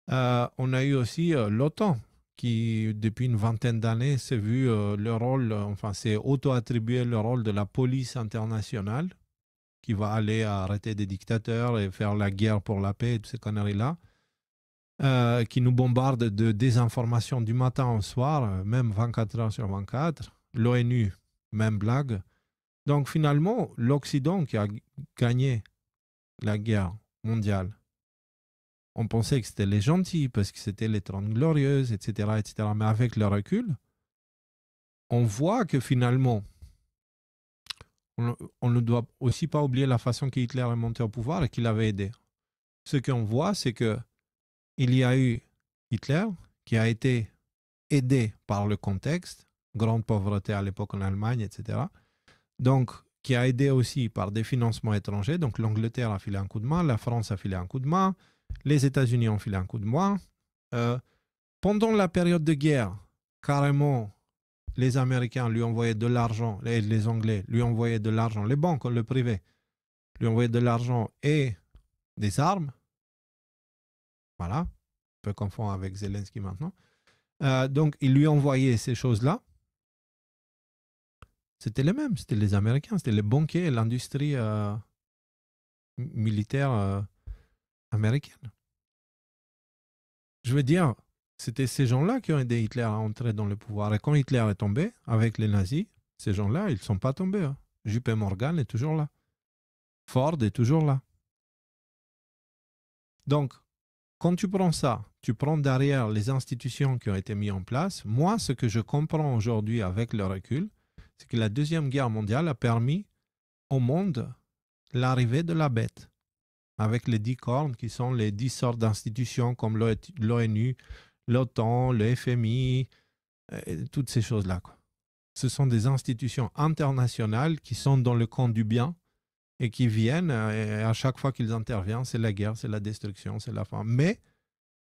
On a eu aussi l'OTAN qui, depuis une vingtaine d'années, s'est vu le rôle, s'est auto-attribué le rôle de la police internationale qui va aller arrêter des dictateurs et faire la guerre pour la paix et toutes ces conneries-là, qui nous bombarde de désinformation du matin au soir, même 24 heures sur 24. L'ONU, même blague. Donc finalement, l'Occident qui a gagné la guerre mondiale, on pensait que c'était les gentils parce que c'était les 30 glorieuses, etc., etc. Mais avec le recul, on voit que finalement, on ne doit aussi pas oublier la façon qu'Hitler est monté au pouvoir et qu'il avait aidé. Ce qu'on voit, c'est que il y a eu Hitler qui a été aidé par le contexte, grande pauvreté à l'époque en Allemagne, etc. Donc, qui a aidé aussi par des financements étrangers. Donc, l'Angleterre a filé un coup de main, la France a filé un coup de main, les États-Unis ont filé un coup de main. Pendant la période de guerre, carrément, les Américains lui envoyaient de l'argent, les Anglais lui envoyaient de l'argent, les banques, le privé, lui envoyaient de l'argent et des armes. Voilà, on peut confondre avec Zelensky maintenant. Donc, ils lui envoyaient ces choses-là. C'était les mêmes, c'était les Américains, c'était les banquiers et l'industrie militaire américaine. Je veux dire, C'était ces gens-là qui ont aidé Hitler à entrer dans le pouvoir. Et quand Hitler est tombé avec les nazis, ces gens-là, ils ne sont pas tombés. Hein. JP Morgan est toujours là. Ford est toujours là. Donc, quand tu prends ça, tu prends derrière les institutions qui ont été mises en place, moi, ce que je comprends aujourd'hui avec le recul, c'est que la Deuxième Guerre mondiale a permis au monde l'arrivée de la bête, avec les 10 cornes qui sont les 10 sortes d'institutions comme l'ONU, l'OTAN, le FMI, toutes ces choses-là, quoi. Ce sont des institutions internationales qui sont dans le camp du bien et qui viennent, et à chaque fois qu'ils interviennent, c'est la guerre, c'est la destruction, c'est la fin. Mais,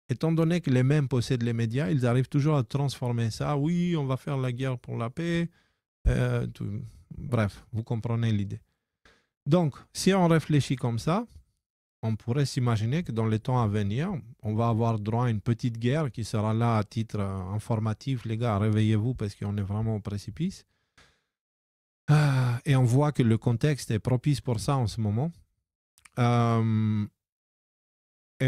étant donné que les mêmes possèdent les médias, ils arrivent toujours à transformer ça. Oui, on va faire la guerre pour la paix. Bref, vous comprenez l'idée. Donc, si on réfléchit comme ça, on pourrait s'imaginer que dans les temps à venir, on va avoir droit à une petite guerre qui sera là à titre informatif. Les gars, réveillez-vous parce qu'on est vraiment au précipice. Et on voit que le contexte est propice pour ça en ce moment. Et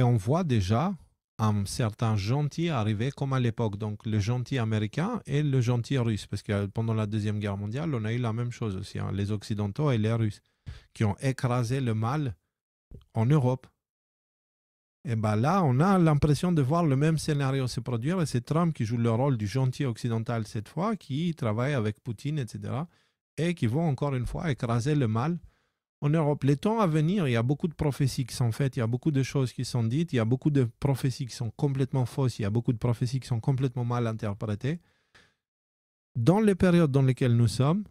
on voit déjà un certain gentil arriver comme à l'époque. Donc le gentil américain et le gentil russe. Parce que pendant la Deuxième Guerre mondiale, on a eu la même chose aussi. Hein, les Occidentaux et les Russes qui ont écrasé le mal en Europe. Et bien là, on a l'impression de voir le même scénario se produire. Et c'est Trump qui joue le rôle du gentil occidental cette fois, qui travaille avec Poutine, etc. Et qui vont encore une fois écraser le mal en Europe. Les temps à venir, il y a beaucoup de prophéties qui sont faites, il y a beaucoup de choses qui sont dites, il y a beaucoup de prophéties qui sont complètement fausses, il y a beaucoup de prophéties qui sont complètement mal interprétées. Dans les périodes dans lesquelles nous sommes,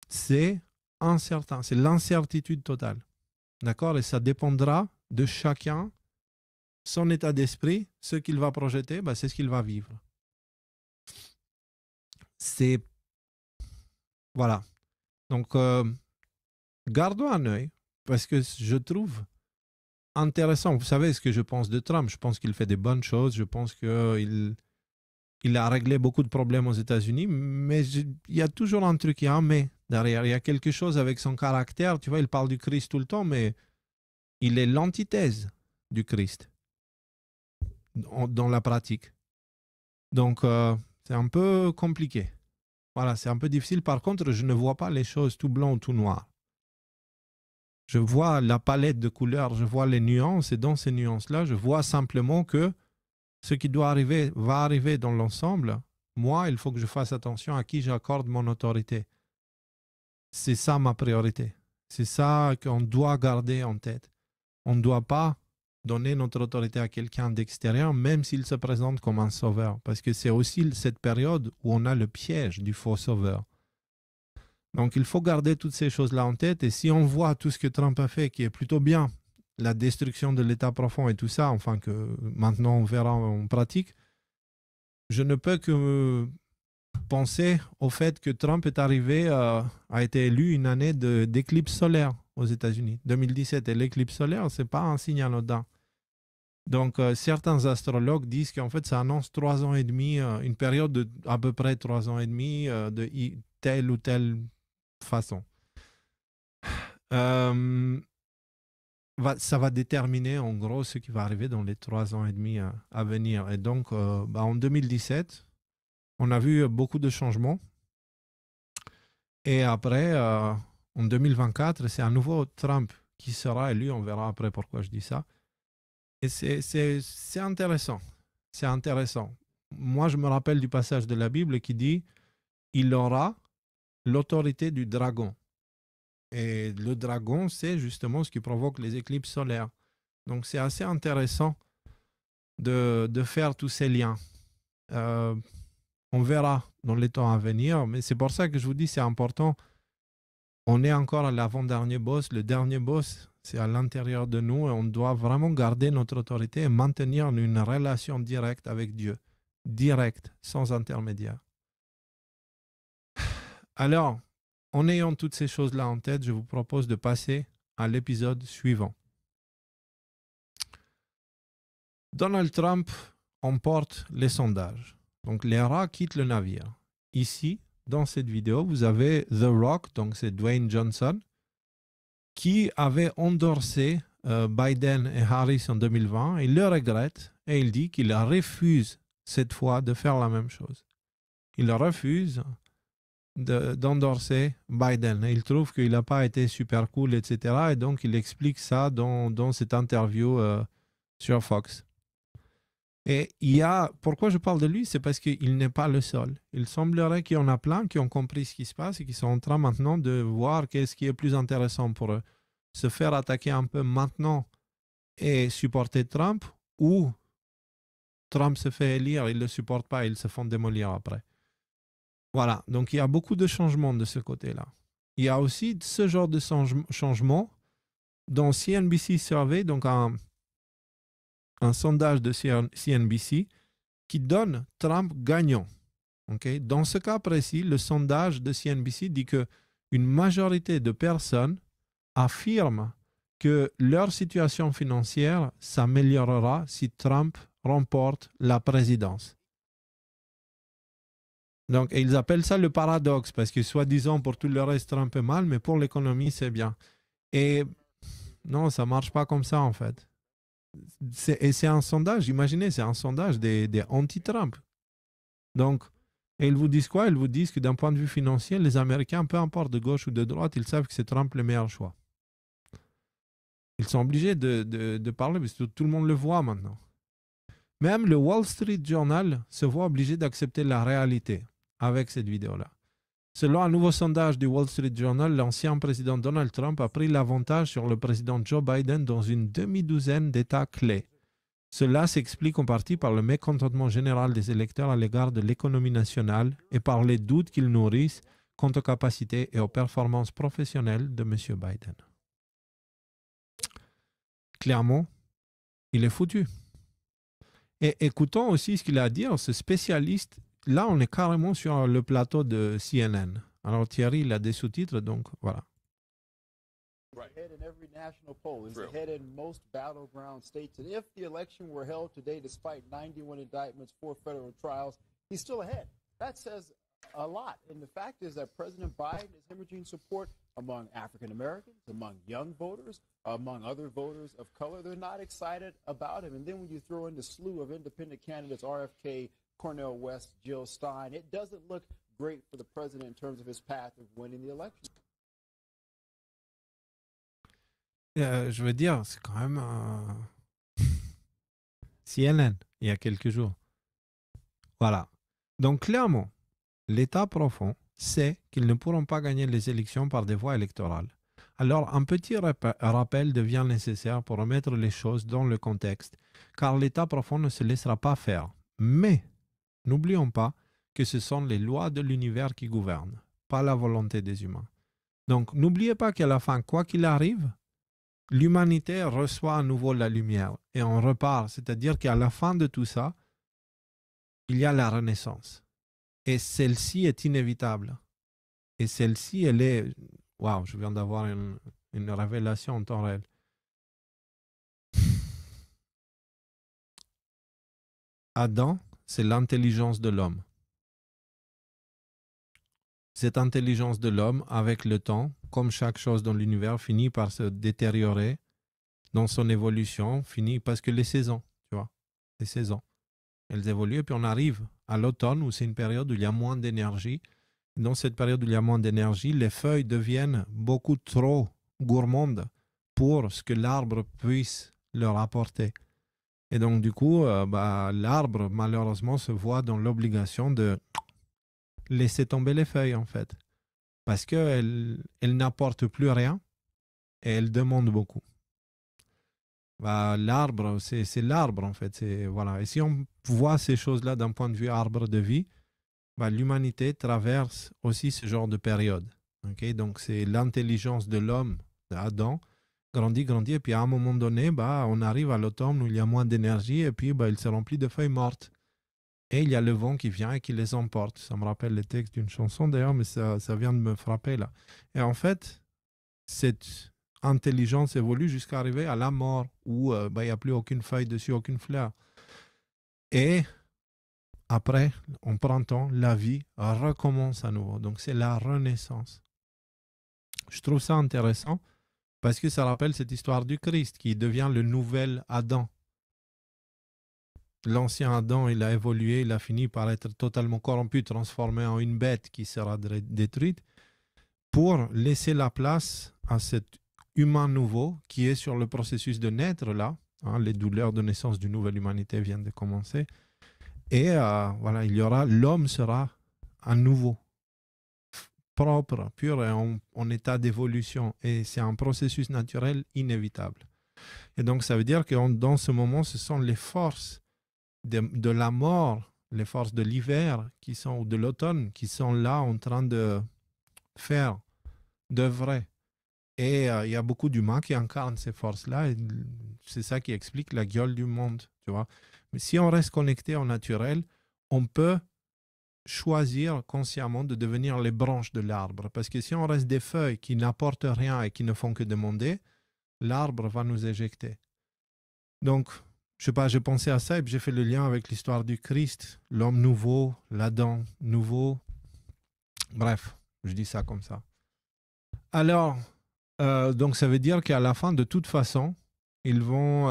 c'est incertain, c'est l'incertitude totale. D'accord? Et ça dépendra de chacun, son état d'esprit, ce qu'il va projeter, ben c'est ce qu'il va vivre. C'est... Voilà. Donc, gardons un œil, parce que je trouve intéressant. Vous savez ce que je pense de Trump. Je pense qu'il fait des bonnes choses. Je pense qu'il a réglé beaucoup de problèmes aux États-Unis, mais il y a toujours un truc, il y a un mais derrière. Il y a quelque chose avec son caractère. Tu vois, il parle du Christ tout le temps, mais il est l'antithèse du Christ dans la pratique. Donc, c'est un peu compliqué. Voilà, c'est un peu difficile. Par contre, je ne vois pas les choses tout blanc ou tout noir. Je vois la palette de couleurs, je vois les nuances, et dans ces nuances-là, je vois simplement que ce qui doit arriver va arriver dans l'ensemble. Moi, il faut que je fasse attention à qui j'accorde mon autorité. C'est ça ma priorité. C'est ça qu'on doit garder en tête. On ne doit pas donner notre autorité à quelqu'un d'extérieur, même s'il se présente comme un sauveur. Parce que c'est aussi cette période où on a le piège du faux sauveur. Donc, il faut garder toutes ces choses-là en tête. Et si on voit tout ce que Trump a fait, qui est plutôt bien, la destruction de l'État profond et tout ça, enfin que maintenant on verra en pratique, je ne peux que penser au fait que Trump est arrivé, a été élu une année d'éclipse solaire aux États-Unis. 2017, et l'éclipse solaire, ce n'est pas un signe anodin. Donc, certains astrologues disent qu'en fait, ça annonce 3 ans et demi, une période de à peu près 3 ans et demi de telle ou telle façon. Ça va déterminer en gros ce qui va arriver dans les 3 ans et demi à venir. Et donc, en 2017, on a vu beaucoup de changements. Et après, en 2024, c'est à nouveau Trump qui sera élu. On verra après pourquoi je dis ça. Et c'est intéressant. C'est intéressant. Moi, je me rappelle du passage de la Bible qui dit « Il aura l'autorité du dragon ». Et le dragon, c'est justement ce qui provoque les éclipses solaires. Donc, c'est assez intéressant de faire tous ces liens. On verra dans les temps à venir, mais c'est pour ça que je vous dis c'est important. On est encore à l'avant-dernier boss. Le dernier boss, c'est à l'intérieur de nous et on doit vraiment garder notre autorité et maintenir une relation directe avec Dieu. Directe, sans intermédiaire. Alors, en ayant toutes ces choses-là en tête, je vous propose de passer à l'épisode suivant. Donald Trump emporte les sondages. Donc, les rats quittent le navire. Ici, dans cette vidéo, vous avez The Rock, donc c'est Dwayne Johnson, qui avait endorsé Biden et Harris en 2020. Il le regrette et il dit qu'il refuse cette fois de faire la même chose. Il refuse d'endorser Biden. Il trouve qu'il n'a pas été super cool, etc. Et donc, il explique ça dans cette interview sur Fox. Et pourquoi je parle de lui, c'est parce qu'il n'est pas le seul. Il semblerait qu'il y en a plein qui ont compris ce qui se passe et qui sont en train maintenant de voir qu'est-ce qui est plus intéressant pour eux. Se faire attaquer un peu maintenant et supporter Trump, ou Trump se fait élire, ils ne le supportent pas, ils se font démolir après. Voilà, donc il y a beaucoup de changements de ce côté-là. Il y a aussi ce genre de changement dans CNBC Survey, donc un sondage de CNBC qui donne Trump gagnant. Okay? Dans ce cas précis, le sondage de CNBC dit qu'une majorité de personnes affirment que leur situation financière s'améliorera si Trump remporte la présidence. Donc, ils appellent ça le paradoxe, parce que soi-disant, pour tout le reste, Trump est mal, mais pour l'économie, c'est bien. Et non, ça ne marche pas comme ça, en fait. Et c'est un sondage, imaginez, c'est un sondage des anti-Trump. Donc, et ils vous disent quoi? Ils vous disent que d'un point de vue financier, les Américains, peu importe de gauche ou de droite, ils savent que c'est Trump le meilleur choix. Ils sont obligés de parler, parce que tout le monde le voit maintenant. Même le Wall Street Journal se voit obligé d'accepter la réalité avec cette vidéo-là. Selon un nouveau sondage du Wall Street Journal, l'ancien président Donald Trump a pris l'avantage sur le président Joe Biden dans une demi-douzaine d'États clés. Cela s'explique en partie par le mécontentement général des électeurs à l'égard de l'économie nationale et par les doutes qu'ils nourrissent quant aux capacités et aux performances professionnelles de M. Biden. Clairement, il est foutu. Et écoutons aussi ce qu'il a à dire, ce spécialiste. Là, on est carrément sur le plateau de CNN. Alors Thierry, il a des sous-titres, donc voilà. Ahead in every national poll, is ahead in most battleground states. And if the election were held today, despite 91 indictments, 4 federal trials, he's still ahead. That says a lot. And the fact is that President Biden is hemorrhaging support among African Americans, among young voters, among other voters of color. They're not excited about him. And then when you throw in the slew of independent candidates, RFK, Cornel West, Jill Stein, it doesn't look great for the president in terms of his path of winning the election. Je veux dire, c'est quand même CNN, il y a quelques jours. Voilà. Donc, clairement, l'État profond sait qu'ils ne pourront pas gagner les élections par des voies électorales. Alors, un petit rappel devient nécessaire pour remettre les choses dans le contexte, car l'État profond ne se laissera pas faire. Mais, n'oublions pas que ce sont les lois de l'univers qui gouvernent, pas la volonté des humains. Donc, n'oubliez pas qu'à la fin, quoi qu'il arrive, l'humanité reçoit à nouveau la lumière et on repart. C'est-à-dire qu'à la fin de tout ça, il y a la renaissance. Et celle-ci est inévitable. Et celle-ci, elle est... Waouh, je viens d'avoir une révélation en temps réel. Adam, c'est l'intelligence de l'homme. Cette intelligence de l'homme, avec le temps, comme chaque chose dans l'univers, finit par se détériorer dans son évolution, finit parce que les saisons, tu vois, les saisons, elles évoluent et puis on arrive à l'automne où c'est une période où il y a moins d'énergie. Dans cette période où il y a moins d'énergie, les feuilles deviennent beaucoup trop gourmandes pour ce que l'arbre puisse leur apporter. Et donc du coup, l'arbre malheureusement se voit dans l'obligation de laisser tomber les feuilles en fait. Parce qu'elle n'apporte plus rien et elle demande beaucoup. L'arbre, c'est l'arbre en fait. Voilà. Et si on voit ces choses-là d'un point de vue arbre de vie, l'humanité traverse aussi ce genre de période. Okay? Donc c'est l'intelligence de l'homme, d'Adam, grandit, et puis à un moment donné, on arrive à l'automne où il y a moins d'énergie et puis il se remplit de feuilles mortes. Et il y a le vent qui vient et qui les emporte. Ça me rappelle le texte d'une chanson d'ailleurs, mais ça vient de me frapper là. Et en fait, cette intelligence évolue jusqu'à arriver à la mort où il n'y a plus aucune feuille dessus, aucune fleur. Et après, en printemps, la vie recommence à nouveau. Donc c'est la renaissance. Je trouve ça intéressant parce que ça rappelle cette histoire du Christ qui devient le nouvel Adam. l'ancien Adam, il a évolué, il a fini par être totalement corrompu, transformé en une bête qui sera détruite, pour laisser la place à cet humain nouveau qui est sur le processus de naître là. Hein, les douleurs de naissance d'une nouvelle humanité viennent de commencer. Et voilà, l'homme sera à nouveau propre, pur et en état d'évolution. Et c'est un processus naturel inévitable. Et donc, ça veut dire que dans ce moment, ce sont les forces de la mort, les forces de l'hiver ou de l'automne qui sont là en train de faire, d'œuvrer. Et il y a beaucoup d'humains qui incarnent ces forces-là. Et c'est ça qui explique la gueule du monde, tu vois. Mais si on reste connecté au naturel, on peut choisir consciemment de devenir les branches de l'arbre. Parce que si on reste des feuilles qui n'apportent rien et qui ne font que demander, l'arbre va nous éjecter. Donc, je sais pas, j'ai pensé à ça et puis j'ai fait le lien avec l'histoire du Christ, l'homme nouveau, l'Adam nouveau. Bref, je dis ça comme ça. Alors, donc ça veut dire qu'à la fin, de toute façon, ils vont,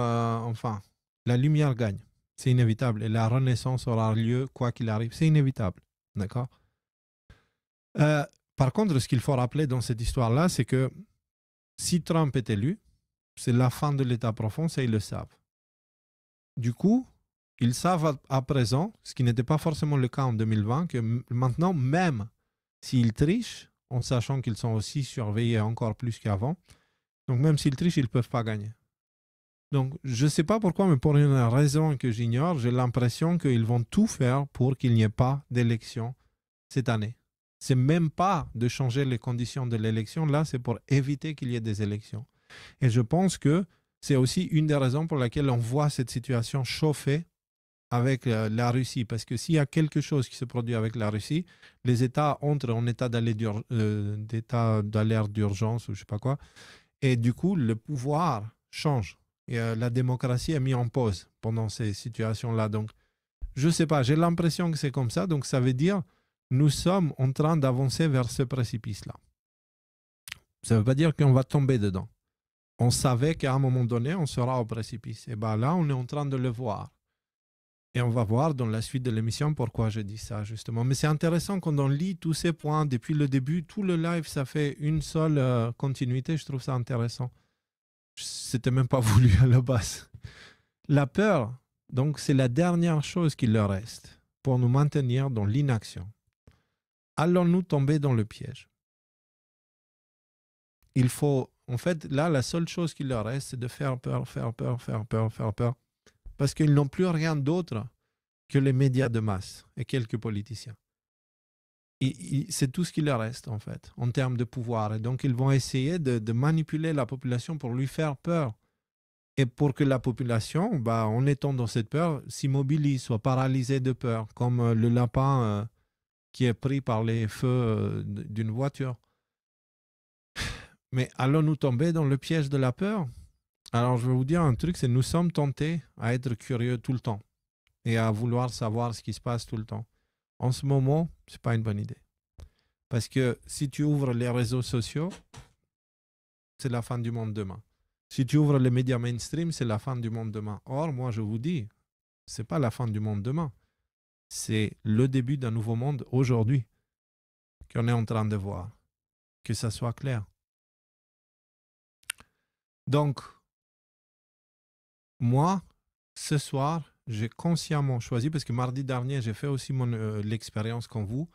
la lumière gagne. C'est inévitable. Et la renaissance aura lieu quoi qu'il arrive. C'est inévitable. D'accord? Par contre, ce qu'il faut rappeler dans cette histoire-là, c'est que si Trump est élu, c'est la fin de l'état profond, ça ils le savent. Du coup, ils savent à présent, ce qui n'était pas forcément le cas en 2020, que maintenant, même s'ils trichent, en sachant qu'ils sont aussi surveillés encore plus qu'avant, donc même s'ils trichent, ils ne peuvent pas gagner. Donc, je ne sais pas pourquoi, mais pour une raison que j'ignore, j'ai l'impression qu'ils vont tout faire pour qu'il n'y ait pas d'élection cette année. Ce n'est même pas de changer les conditions de l'élection, là, c'est pour éviter qu'il y ait des élections. Et je pense que c'est aussi une des raisons pour laquelle on voit cette situation chauffer avec la Russie. Parce que s'il y a quelque chose qui se produit avec la Russie, les États entrent en état d'alerte d'urgence ou je ne sais pas quoi. Et du coup, le pouvoir change. Et la démocratie est mise en pause pendant ces situations-là. Donc, je ne sais pas, j'ai l'impression que c'est comme ça. Donc, ça veut dire nous sommes en train d'avancer vers ce précipice-là. Ça ne veut pas dire qu'on va tomber dedans. On savait qu'à un moment donné, on sera au précipice. Et bien là, on est en train de le voir. Et on va voir dans la suite de l'émission pourquoi je dis ça, justement. Mais c'est intéressant quand on lit tous ces points depuis le début. Tout le live, ça fait une seule continuité. Je trouve ça intéressant. C'était même pas voulu à la base. La peur, donc, c'est la dernière chose qui leur reste pour nous maintenir dans l'inaction. Allons-nous tomber dans le piège? Il faut, en fait, là, la seule chose qui leur reste, c'est de faire peur, faire peur, faire peur, faire peur. Parce qu'ils n'ont plus rien d'autre que les médias de masse et quelques politiciens. C'est tout ce qui leur reste, en fait, en termes de pouvoir. Et donc, ils vont essayer de manipuler la population pour lui faire peur. Et pour que la population, en étant dans cette peur, s'immobilise, soit paralysée de peur, comme le lapin qui est pris par les feux d'une voiture. Mais allons-nous tomber dans le piège de la peur? Alors, je vais vous dire un truc, c'est que nous sommes tentés à être curieux tout le temps et à vouloir savoir ce qui se passe tout le temps. En ce moment, ce n'est pas une bonne idée. Parce que si tu ouvres les réseaux sociaux, c'est la fin du monde demain. Si tu ouvres les médias mainstream, c'est la fin du monde demain. Or, moi, je vous dis, ce n'est pas la fin du monde demain. C'est le début d'un nouveau monde aujourd'hui qu'on est en train de voir. Que ça soit clair. Donc, moi, ce soir, j'ai consciemment choisi, parce que mardi dernier, j'ai fait aussi l'expérience comme vous,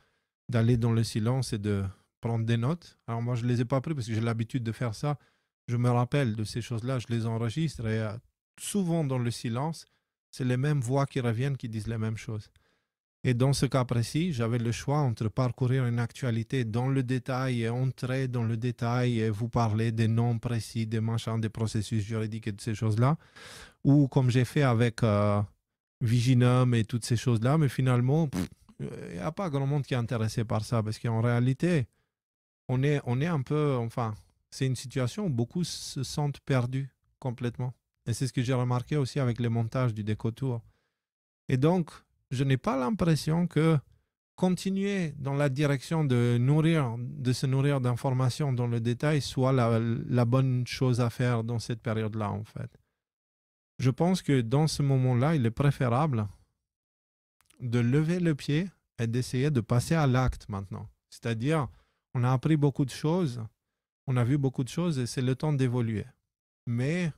d'aller dans le silence et de prendre des notes. Alors moi, je ne les ai pas pris parce que j'ai l'habitude de faire ça. Je me rappelle de ces choses-là, je les enregistre et souvent dans le silence, c'est les mêmes voix qui reviennent qui disent les mêmes choses. Et dans ce cas précis, j'avais le choix entre parcourir une actualité dans le détail et entrer dans le détail et vous parler des noms précis, des machins, des processus juridiques et de ces choses-là, ou comme j'ai fait avec Viginum et toutes ces choses-là, mais finalement, il n'y a pas grand monde qui est intéressé par ça, parce qu'en réalité, on est un peu, enfin, c'est une situation où beaucoup se sentent perdus complètement. Et c'est ce que j'ai remarqué aussi avec les montages du Décotour. Et donc, je n'ai pas l'impression que continuer dans la direction de se nourrir d'informations dans le détail soit la bonne chose à faire dans cette période-là, en fait. je pense que dans ce moment-là, il est préférable de lever le pied et d'essayer de passer à l'acte maintenant. C'est-à-dire, on a appris beaucoup de choses, on a vu beaucoup de choses et c'est le temps d'évoluer. Mais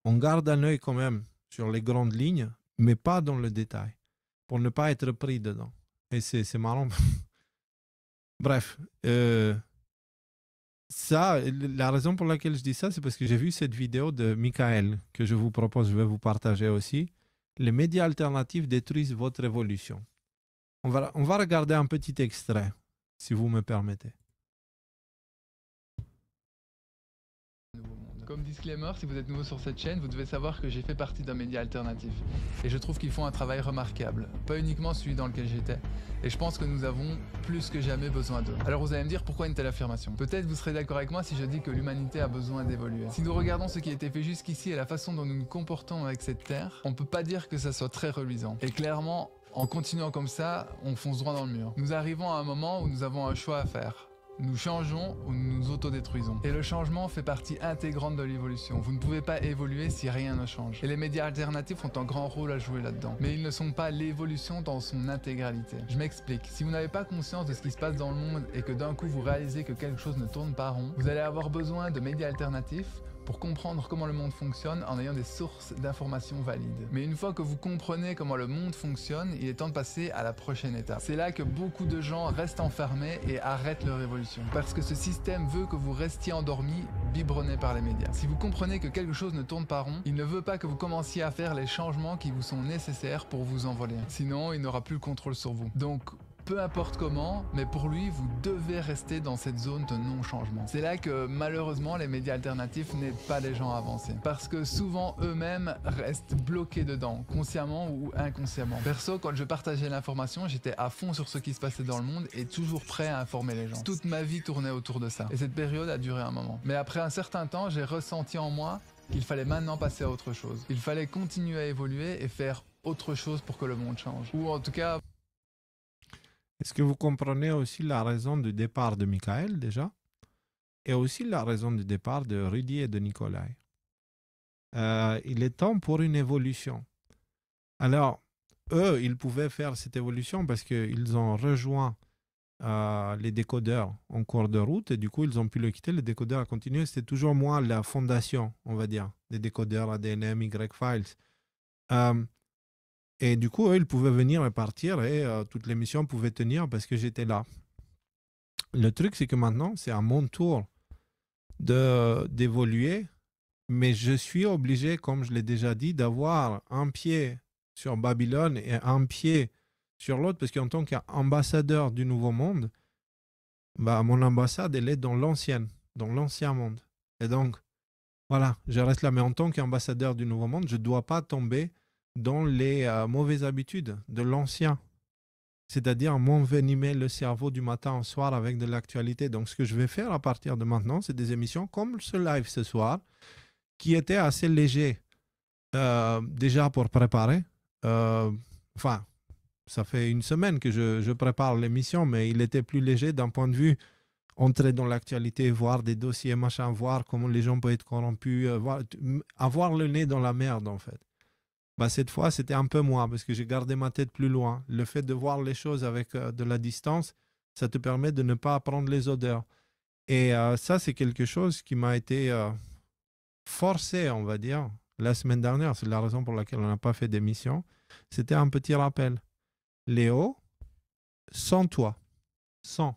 on garde un œil quand même sur les grandes lignes, mais pas dans le détail, pour ne pas être pris dedans. Et c'est marrant. Bref, ça, la raison pour laquelle je dis ça, c'est parce que j'ai vu cette vidéo de Michael que je vous propose, je vais vous partager aussi. Les médias alternatifs détruisent votre évolution. On va regarder un petit extrait, si vous me permettez. Comme disclaimer, si vous êtes nouveau sur cette chaîne, vous devez savoir que j'ai fait partie d'un média alternatif. Et je trouve qu'ils font un travail remarquable, pas uniquement celui dans lequel j'étais. Et je pense que nous avons plus que jamais besoin d'eux. Alors vous allez me dire pourquoi une telle affirmation. Peut-être vous serez d'accord avec moi si je dis que l'humanité a besoin d'évoluer. Si nous regardons ce qui a été fait jusqu'ici et la façon dont nous nous comportons avec cette terre, on peut pas dire que ça soit très reluisant. Et clairement, en continuant comme ça, on fonce droit dans le mur. Nous arrivons à un moment où nous avons un choix à faire. Nous changeons ou nous nous autodétruisons. Et le changement fait partie intégrante de l'évolution. Vous ne pouvez pas évoluer si rien ne change. Et les médias alternatifs ont un grand rôle à jouer là-dedans. Mais ils ne sont pas l'évolution dans son intégralité. Je m'explique. Si vous n'avez pas conscience de ce qui se passe dans le monde et que d'un coup vous réalisez que quelque chose ne tourne pas rond, vous allez avoir besoin de médias alternatifs pour comprendre comment le monde fonctionne en ayant des sources d'informations valides. Mais une fois que vous comprenez comment le monde fonctionne, il est temps de passer à la prochaine étape. C'est là que beaucoup de gens restent enfermés et arrêtent leur évolution. Parce que ce système veut que vous restiez endormis, biberonnés par les médias. Si vous comprenez que quelque chose ne tourne pas rond, il ne veut pas que vous commenciez à faire les changements qui vous sont nécessaires pour vous envoler. Sinon, il n'aura plus le contrôle sur vous. Donc, peu importe comment, mais pour lui, vous devez rester dans cette zone de non-changement. C'est là que, malheureusement, les médias alternatifs n'aident pas les gens à avancer. Parce que souvent, eux-mêmes restent bloqués dedans, consciemment ou inconsciemment. Perso, quand je partageais l'information, j'étais à fond sur ce qui se passait dans le monde et toujours prêt à informer les gens. Toute ma vie tournait autour de ça. Et cette période a duré un moment. Mais après un certain temps, j'ai ressenti en moi qu'il fallait maintenant passer à autre chose. Il fallait continuer à évoluer et faire autre chose pour que le monde change. Ou en tout cas... Est-ce que vous comprenez aussi la raison du départ de Michael déjà et aussi la raison du départ de Rudy et de Nikolai? Il est temps pour une évolution. Alors, eux, ils pouvaient faire cette évolution parce qu'ils ont rejoint les décodeurs en cours de route et du coup, ils ont pu le quitter. Le décodeur a continué. C'était toujours moi la fondation, on va dire, des décodeurs ADNM, Y-Files. Et du coup, eux, ils pouvaient venir et partir et toutes les missions pouvaient tenir parce que j'étais là. Le truc, c'est que maintenant, c'est à mon tour d'évoluer, mais je suis obligé, comme je l'ai déjà dit, d'avoir un pied sur Babylone et un pied sur l'autre parce qu'en tant qu'ambassadeur du Nouveau Monde, bah, mon ambassade, elle est dans l'ancien monde. Et donc, voilà, je reste là. Mais en tant qu'ambassadeur du Nouveau Monde, je ne dois pas tomber dans les mauvaises habitudes de l'ancien, c'est-à-dire m'envenimer le cerveau du matin au soir avec de l'actualité. Donc ce que je vais faire à partir de maintenant, c'est des émissions comme ce live ce soir, qui était assez léger déjà pour préparer. Enfin, ça fait une semaine que je prépare l'émission, mais il était plus léger d'un point de vue entrer dans l'actualité, voir des dossiers, machin, voir comment les gens peuvent être corrompus, avoir le nez dans la merde en fait. Bah, cette fois, c'était un peu moi parce que j'ai gardé ma tête plus loin. Le fait de voir les choses avec de la distance, ça te permet de ne pas apprendre les odeurs. Et ça, c'est quelque chose qui m'a été forcé, on va dire, la semaine dernière. C'est la raison pour laquelle on n'a pas fait d'émission. C'était un petit rappel. Léo, sans toi, sans,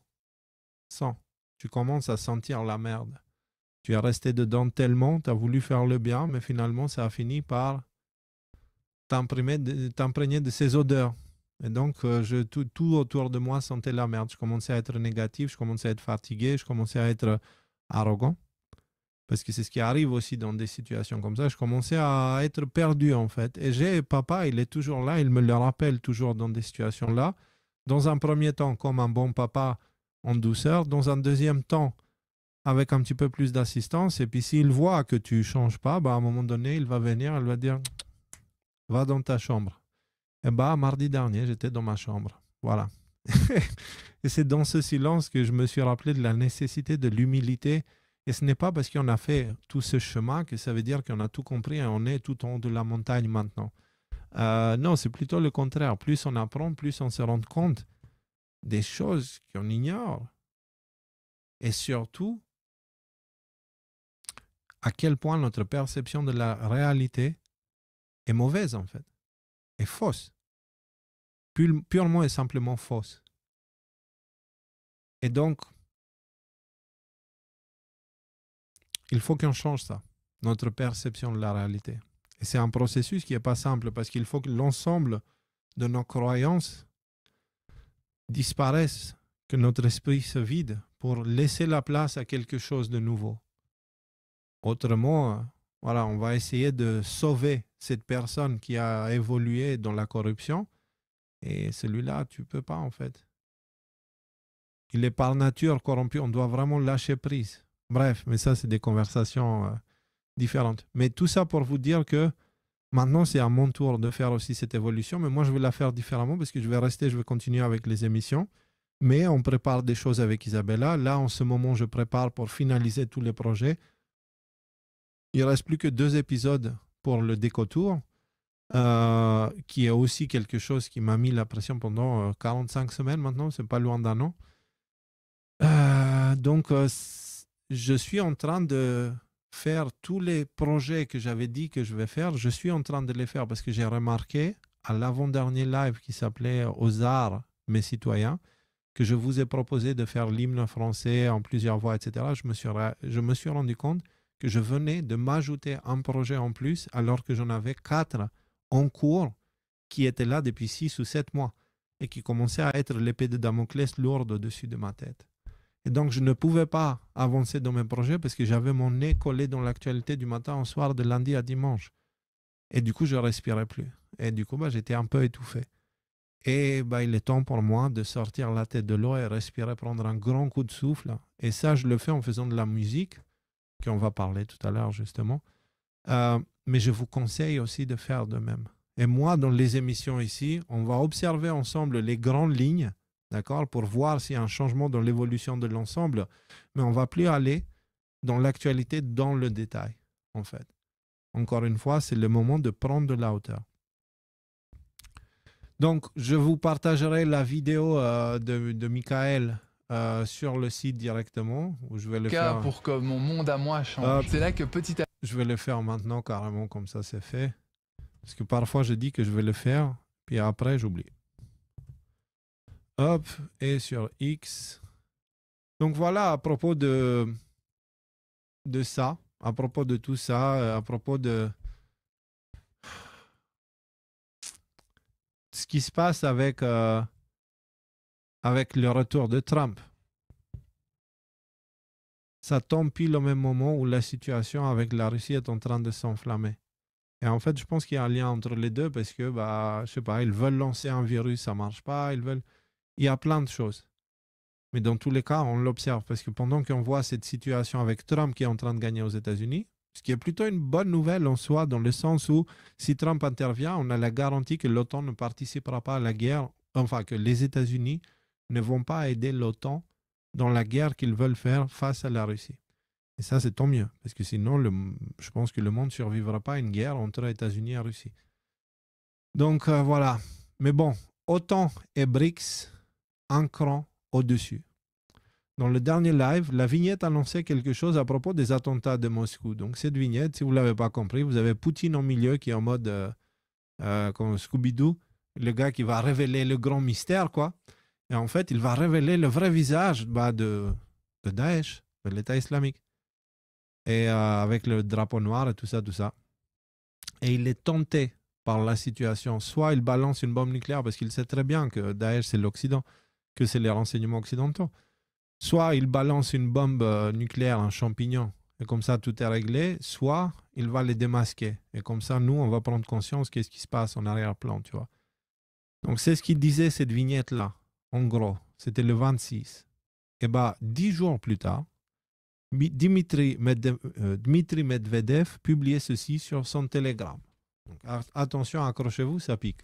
tu commences à sentir la merde. Tu es resté dedans tellement, tu as voulu faire le bien, mais finalement, ça a fini par t'imprégner de ces odeurs. Et donc, tout autour de moi sentait la merde. Je commençais à être négatif, je commençais à être fatigué, je commençais à être arrogant. Parce que c'est ce qui arrive aussi dans des situations comme ça. Je commençais à être perdu, en fait. Et papa, il est toujours là, il me le rappelle toujours dans des situations-là. Dans un premier temps, comme un bon papa, en douceur. Dans un deuxième temps, avec un petit peu plus d'assistance. Et puis, s'il voit que tu ne changes pas, bah, à un moment donné, il va venir, il va dire... Va dans ta chambre. Et bah, mardi dernier, j'étais dans ma chambre. Voilà. Et c'est dans ce silence que je me suis rappelé de la nécessité de l'humilité Et ce n'est pas parce qu'on a fait tout ce chemin que ça veut dire qu'on a tout compris et on est tout en haut de la montagne maintenant. Non, c'est plutôt le contraire. Plus on apprend, plus on se rend compte des choses qu'on ignore. Et surtout, à quel point notre perception de la réalité est mauvaise en fait, est fausse. Purement et simplement fausse. Et donc, il faut qu'on change ça, notre perception de la réalité. Et c'est un processus qui n'est pas simple parce qu'il faut que l'ensemble de nos croyances disparaissent, que notre esprit se vide pour laisser la place à quelque chose de nouveau. Autrement, voilà, on va essayer de sauver cette personne qui a évolué dans la corruption et celui-là, tu ne peux pas en fait. Il est par nature corrompu, on doit vraiment lâcher prise. Bref, mais ça, c'est des conversations différentes. Mais tout ça pour vous dire que maintenant, c'est à mon tour de faire aussi cette évolution, mais moi, je vais la faire différemment parce que je vais continuer avec les émissions. Mais on prépare des choses avec Isabella. Là, en ce moment, je prépare pour finaliser tous les projets. Il ne reste plus que 2 épisodes pour le Déco-Tour, qui est aussi quelque chose qui m'a mis la pression pendant 45 semaines maintenant. C'est pas loin d'un an. Donc, je suis en train de faire tous les projets que j'avais dit que je vais faire. Je suis en train de les faire parce que j'ai remarqué à l'avant-dernier live qui s'appelait « Aux arts, mes citoyens », que je vous ai proposé de faire l'hymne français en plusieurs voix, etc. Je me suis rendu compte que je venais de m'ajouter un projet en plus alors que j'en avais 4 en cours qui étaient là depuis 6 ou 7 mois et qui commençaient à être l'épée de Damoclès lourde au-dessus de ma tête. Et donc, je ne pouvais pas avancer dans mes projets parce que j'avais mon nez collé dans l'actualité du matin au soir, de lundi à dimanche. Et du coup, je ne respirais plus. Et du coup, j'étais un peu étouffé. Et il est temps pour moi de sortir la tête de l'eau et respirer, prendre un grand coup de souffle. Et ça, je le fais en faisant de la musique, qu'on va parler tout à l'heure justement. Mais je vous conseille aussi de faire de même. Et moi, dans les émissions ici, on va observer ensemble les grandes lignes, d'accord, pour voir s'il y a un changement dans l'évolution de l'ensemble, mais on ne va plus aller dans l'actualité, dans le détail, en fait. Encore une fois, c'est le moment de prendre de la hauteur. Donc, je vous partagerai la vidéo de Michael sur le site directement, où je vais le faire. Pour que mon monde à moi change. C'est là que petit à petit... Je vais le faire maintenant, carrément, comme ça, c'est fait. Parce que parfois, je dis que je vais le faire, puis après, j'oublie. Hop, et sur X. Donc voilà, à propos de ça, à propos de tout ça, à propos de ce qui se passe avec le retour de Trump. Ça tombe pile au même moment où la situation avec la Russie est en train de s'enflammer. Et en fait, je pense qu'il y a un lien entre les deux parce que, je sais pas, ils veulent lancer un virus, ça marche pas, il y a plein de choses. Mais dans tous les cas, on l'observe parce que pendant qu'on voit cette situation avec Trump qui est en train de gagner aux États-Unis, ce qui est plutôt une bonne nouvelle en soi, dans le sens où si Trump intervient, on a la garantie que l'OTAN ne participera pas à la guerre, enfin que les États-Unis ne vont pas aider l'OTAN dans la guerre qu'ils veulent faire face à la Russie. Et ça, c'est tant mieux, parce que sinon, je pense que le monde ne survivra pas à une guerre entre États-Unis et Russie. Donc, voilà. Mais bon, OTAN et BRICS, un cran au-dessus. Dans le dernier live, la vignette annonçait quelque chose à propos des attentats de Moscou. Donc, cette vignette, si vous ne l'avez pas compris, vous avez Poutine au milieu qui est en mode comme Scooby-Doo, le gars qui va révéler le grand mystère, quoi. Et en fait, il va révéler le vrai visage de Daesh, de l'État islamique. Et avec le drapeau noir et tout ça, tout ça. Et il est tenté par la situation. Soit il balance une bombe nucléaire parce qu'il sait très bien que Daesh, c'est l'Occident, que c'est les renseignements occidentaux. Soit il balance une bombe nucléaire, un champignon, et comme ça, tout est réglé. Soit il va les démasquer. Et comme ça, nous, on va prendre conscience qu'est-ce qui se passe en arrière-plan, tu vois. Donc, c'est ce qu'il disait, cette vignette-là. En gros, c'était le 26. Et 10 jours plus tard, Dmitri Medvedev publiait ceci sur son Telegram. Donc, attention, accrochez-vous, ça pique.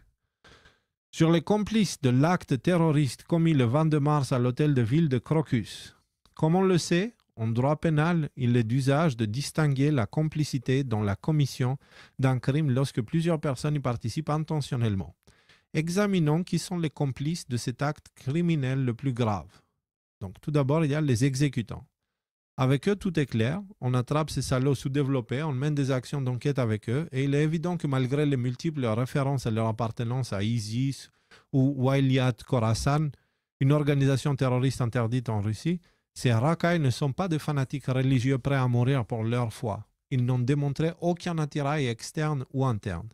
Sur les complices de l'acte terroriste commis le 22 mars à l'hôtel de ville de Crocus. Comme on le sait, En droit pénal, il est d'usage de distinguer la complicité dans la commission d'un crime lorsque plusieurs personnes y participent intentionnellement. Examinons qui sont les complices de cet acte criminel le plus grave. Donc, tout d'abord, il y a les exécutants. Avec eux, tout est clair. On attrape ces salauds sous-développés, on mène des actions d'enquête avec eux, et il est évident que malgré les multiples références à leur appartenance à ISIS ou Wilayat Khorasan, une organisation terroriste interdite en Russie, ces racailles ne sont pas des fanatiques religieux prêts à mourir pour leur foi. Ils n'ont démontré aucun attirail externe ou interne.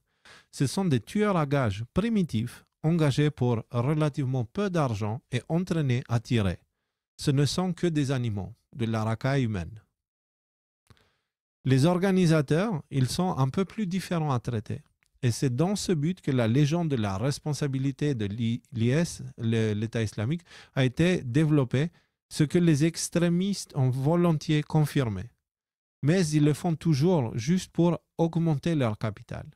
Ce sont des tueurs à gages primitifs, engagés pour relativement peu d'argent et entraînés à tirer. Ce ne sont que des animaux, de la racaille humaine. Les organisateurs, ils sont un peu plus différents à traiter. Et c'est dans ce but que la légende de la responsabilité de l'IS, l'État islamique, a été développée, ce que les extrémistes ont volontiers confirmé. Mais ils le font toujours juste pour augmenter leur capital.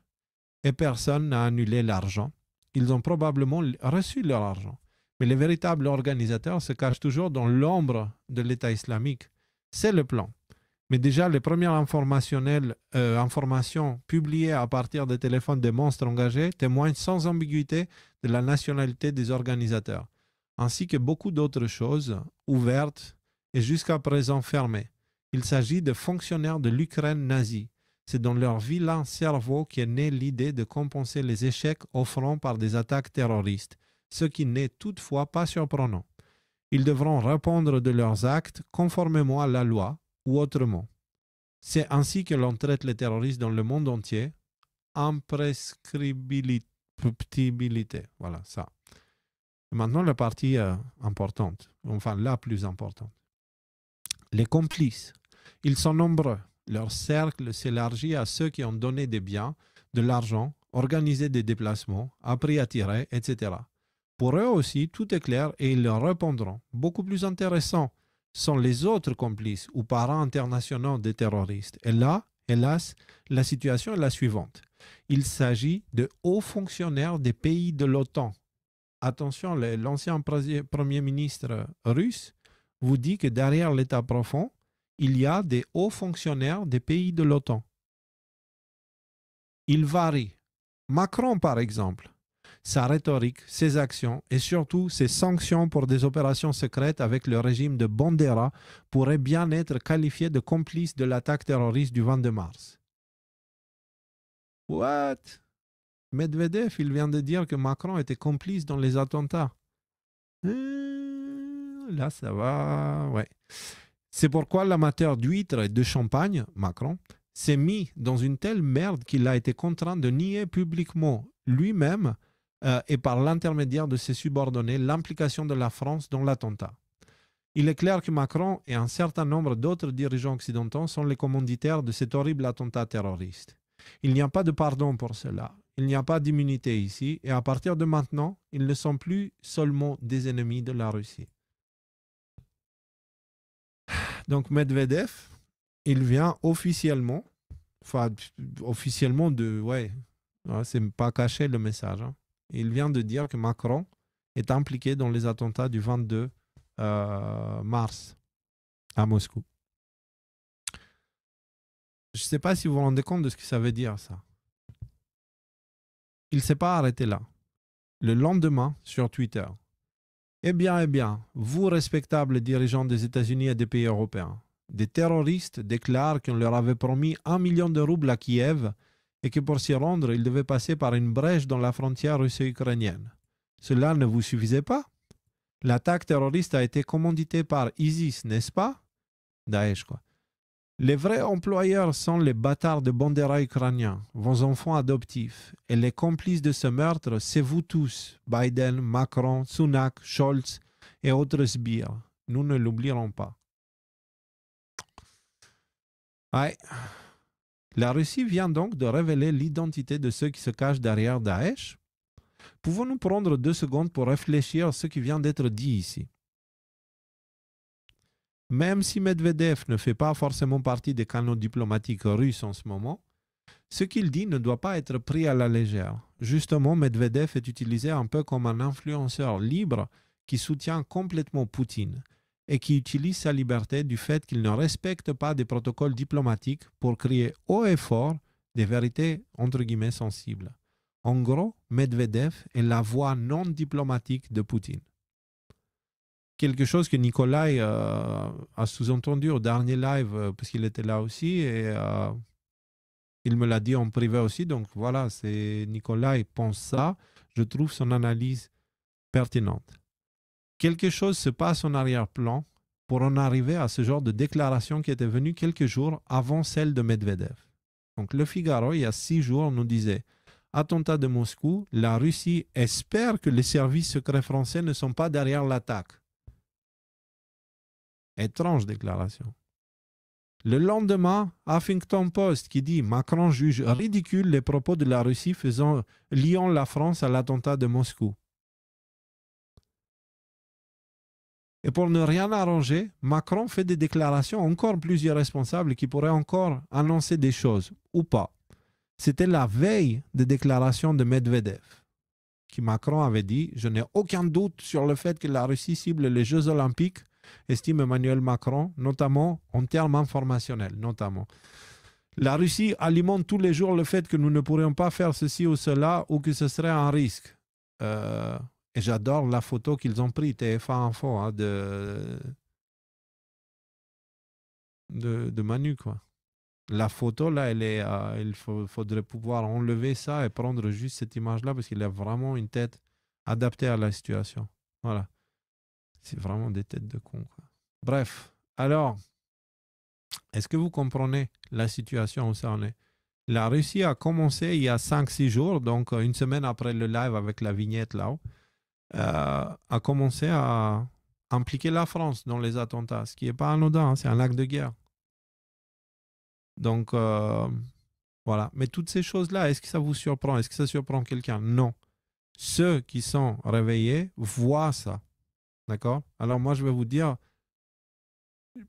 Et personne n'a annulé l'argent. Ils ont probablement reçu leur argent. Mais les véritables organisateurs se cachent toujours dans l'ombre de l'État islamique. C'est le plan. Mais déjà, les premières informations publiées à partir des téléphones des monstres engagés témoignent sans ambiguïté de la nationalité des organisateurs, ainsi que beaucoup d'autres choses ouvertes et jusqu'à présent fermées. Il s'agit de fonctionnaires de l'Ukraine nazie. C'est dans leur vilain cerveau qu'est née l'idée de compenser les échecs au front par des attaques terroristes, ce qui n'est toutefois pas surprenant. Ils devront répondre de leurs actes conformément à la loi ou autrement. C'est ainsi que l'on traite les terroristes dans le monde entier. Imprescriptibilité. Voilà, ça. Et maintenant, la partie importante, enfin la plus importante. Les complices, ils sont nombreux. Leur cercle s'élargit à ceux qui ont donné des biens, de l'argent, organisé des déplacements, appris à tirer, etc. Pour eux aussi, tout est clair et ils leur répondront. Beaucoup plus intéressants sont les autres complices ou parents internationaux des terroristes. Et là, hélas, la situation est la suivante. Il s'agit de hauts fonctionnaires des pays de l'OTAN. Attention, l'ancien premier ministre russe vous dit que derrière l'État profond, il y a des hauts fonctionnaires des pays de l'OTAN. Il varie. Macron, par exemple, sa rhétorique, ses actions et surtout ses sanctions pour des opérations secrètes avec le régime de Bandera pourraient bien être qualifiées de complices de l'attaque terroriste du 22 mars. What? Medvedev, il vient de dire que Macron était complice dans les attentats. Là, ça va... Ouais. C'est pourquoi l'amateur d'huîtres et de champagne, Macron, s'est mis dans une telle merde qu'il a été contraint de nier publiquement lui-même et par l'intermédiaire de ses subordonnés l'implication de la France dans l'attentat. Il est clair que Macron et un certain nombre d'autres dirigeants occidentaux sont les commanditaires de cet horrible attentat terroriste. Il n'y a pas de pardon pour cela. Il n'y a pas d'immunité ici et à partir de maintenant, ils ne sont plus seulement des ennemis de la Russie. Donc Medvedev, il vient officiellement c'est pas caché le message. Hein. Il vient de dire que Macron est impliqué dans les attentats du 22 mars à Moscou. Je ne sais pas si vous vous rendez compte de ce que ça veut dire, ça. Il ne s'est pas arrêté là. Le lendemain, sur Twitter, Eh bien, vous, respectables dirigeants des États-Unis et des pays européens, des terroristes déclarent qu'on leur avait promis 1 million de roubles à Kiev et que pour s'y rendre, ils devaient passer par une brèche dans la frontière russo-ukrainienne. Cela ne vous suffisait pas? L'attaque terroriste a été commanditée par ISIS, n'est-ce pas? Daesh, quoi. Les vrais employeurs sont les bâtards de Bandera ukrainiens, vos enfants adoptifs. Et les complices de ce meurtre, c'est vous tous, Biden, Macron, Sunak, Scholz et autres sbires. Nous ne l'oublierons pas. Ouais. La Russie vient donc de révéler l'identité de ceux qui se cachent derrière Daesh. Pouvons-nous prendre 2 secondes pour réfléchir à ce qui vient d'être dit ici? Même si Medvedev ne fait pas forcément partie des canaux diplomatiques russes en ce moment, ce qu'il dit ne doit pas être pris à la légère. Justement, Medvedev est utilisé un peu comme un influenceur libre qui soutient complètement Poutine. et qui utilise sa liberté du fait qu'il ne respecte pas des protocoles diplomatiques pour crier haut et fort des vérités entre guillemets sensibles. En gros, Medvedev est la voix non diplomatique de Poutine. Quelque chose que Nikolai a sous-entendu au dernier live, parce qu'il était là aussi, et il me l'a dit en privé aussi. Donc voilà, Nikolai pense ça. Je trouve son analyse pertinente. Quelque chose se passe en arrière-plan pour en arriver à ce genre de déclaration qui était venue quelques jours avant celle de Medvedev. Donc le Figaro, il y a 6 jours, nous disait « Attentat de Moscou, la Russie espère que les services secrets français ne sont pas derrière l'attaque. » Étrange déclaration. Le lendemain, Huffington Post qui dit « Macron juge ridicule les propos de la Russie liant la France à l'attentat de Moscou. » Et pour ne rien arranger, Macron fait des déclarations encore plus irresponsables qui pourraient encore annoncer des choses, ou pas. C'était la veille des déclarations de Medvedev, qui Macron avait dit « Je n'ai aucun doute sur le fait que la Russie cible les Jeux Olympiques », estime Emmanuel Macron, notamment en termes informationnels. Notamment. La Russie alimente tous les jours le fait que nous ne pourrions pas faire ceci ou cela, ou que ce serait un risque. Et j'adore la photo qu'ils ont prise, TF1 Info, hein, de Manu, quoi. La photo, là, il faudrait pouvoir enlever ça et prendre juste cette image-là parce qu'il a vraiment une tête adaptée à la situation. Voilà. C'est vraiment des têtes de cons, quoi. Bref, alors, est-ce que vous comprenez la situation où ça en est? La Russie a commencé il y a 5-6 jours, donc une semaine après le live avec la vignette là-haut, a commencé à impliquer la France dans les attentats, ce qui n'est pas anodin, hein, c'est un acte de guerre. Donc, voilà. Mais toutes ces choses-là, est-ce que ça vous surprend? Est-ce que ça surprend quelqu'un? Non. Ceux qui sont réveillés voient ça. D'accord? Alors moi, je vais vous dire,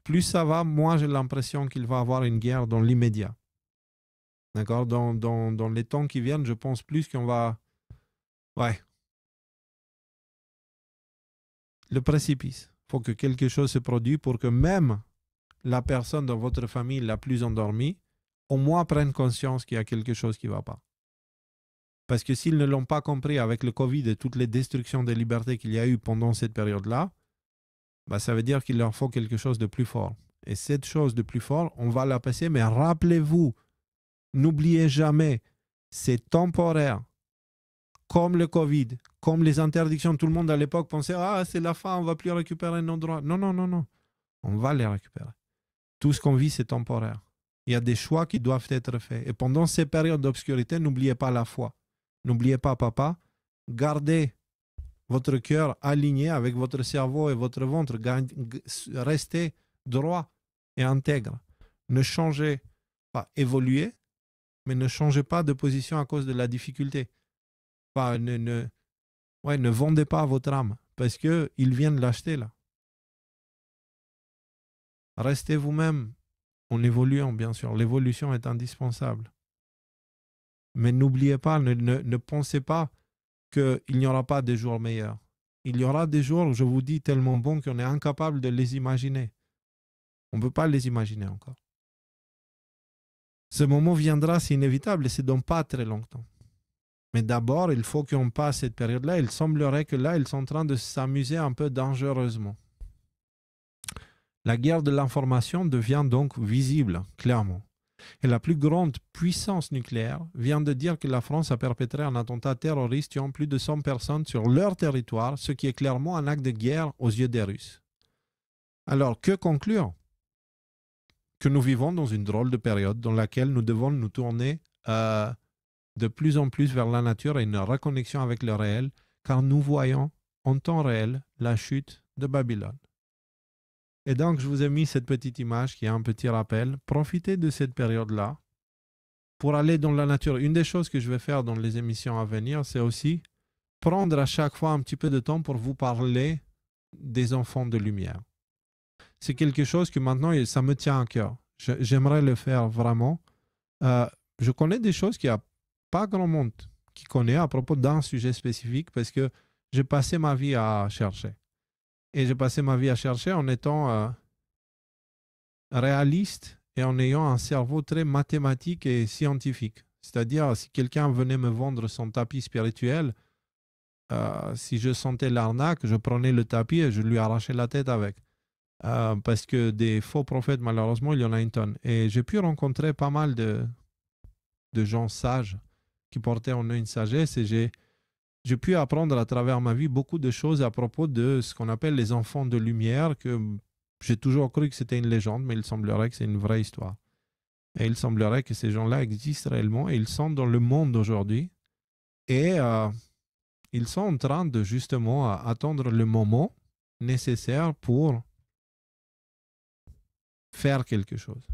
plus ça va, moi, j'ai l'impression qu'il va y avoir une guerre dans l'immédiat. D'accord? Dans les temps qui viennent, je pense plus qu'on va... Ouais. Le précipice. Il faut que quelque chose se produise pour que même la personne dans votre famille la plus endormie, au moins prenne conscience qu'il y a quelque chose qui ne va pas. Parce que s'ils ne l'ont pas compris avec le Covid et toutes les destructions des libertés qu'il y a eu pendant cette période-là, bah, ça veut dire qu'il leur faut quelque chose de plus fort. Et cette chose de plus fort, on va la passer, mais rappelez-vous, n'oubliez jamais, c'est temporaire. Comme le Covid, comme les interdictions, tout le monde à l'époque pensait « Ah, c'est la fin, on ne va plus récupérer nos droits. » Non, non, non, non. On va les récupérer. Tout ce qu'on vit, c'est temporaire. Il y a des choix qui doivent être faits. Et pendant ces périodes d'obscurité, n'oubliez pas la foi. N'oubliez pas, papa, gardez votre cœur aligné avec votre cerveau et votre ventre. Restez droit et intègre. Ne changez pas, évoluez, mais ne changez pas de position à cause de la difficulté. Ne vendez pas votre âme parce qu'ils viennent l'acheter là. Restez vous-même en évoluant, bien sûr. L'évolution est indispensable. Mais n'oubliez pas, ne pensez pas qu'il n'y aura pas de jours meilleurs. Il y aura des jours, je vous dis, tellement bons qu'on est incapable de les imaginer. On ne peut pas les imaginer encore. Ce moment viendra, c'est inévitable et c'est dans pas très longtemps. Mais d'abord, il faut qu'on passe cette période-là. Il semblerait que là, ils sont en train de s'amuser un peu dangereusement. La guerre de l'information devient donc visible, clairement. Et la plus grande puissance nucléaire vient de dire que la France a perpétré un attentat terroriste tuant plus de 100 personnes sur leur territoire, ce qui est clairement un acte de guerre aux yeux des Russes. Alors, que conclure? Que nous vivons dans une drôle de période dans laquelle nous devons nous tourner de plus en plus vers la nature et une reconnexion avec le réel, car nous voyons en temps réel la chute de Babylone. Et donc, je vous ai mis cette petite image qui est un petit rappel. Profitez de cette période-là pour aller dans la nature. Une des choses que je vais faire dans les émissions à venir, c'est aussi prendre à chaque fois un petit peu de temps pour vous parler des enfants de lumière. C'est quelque chose que maintenant, ça me tient à cœur. J'aimerais le faire vraiment. Je connais des choses qu'il n'y a pas grand monde qui connaît à propos d'un sujet spécifique parce que j'ai passé ma vie à chercher. Et j'ai passé ma vie à chercher en étant réaliste et en ayant un cerveau très mathématique et scientifique. C'est-à-dire, si quelqu'un venait me vendre son tapis spirituel, si je sentais l'arnaque, je prenais le tapis et je lui arrachais la tête avec. Parce que des faux prophètes, malheureusement, il y en a une tonne. Et j'ai pu rencontrer pas mal de gens sages qui portaient en eux une sagesse et j'ai pu apprendre à travers ma vie beaucoup de choses à propos de ce qu'on appelle les enfants de lumière, que j'ai toujours cru que c'était une légende, mais il semblerait que c'est une vraie histoire. Et il semblerait que ces gens-là existent réellement et ils sont dans le monde aujourd'hui. Et ils sont en train de justement attendre le moment nécessaire pour faire quelque chose.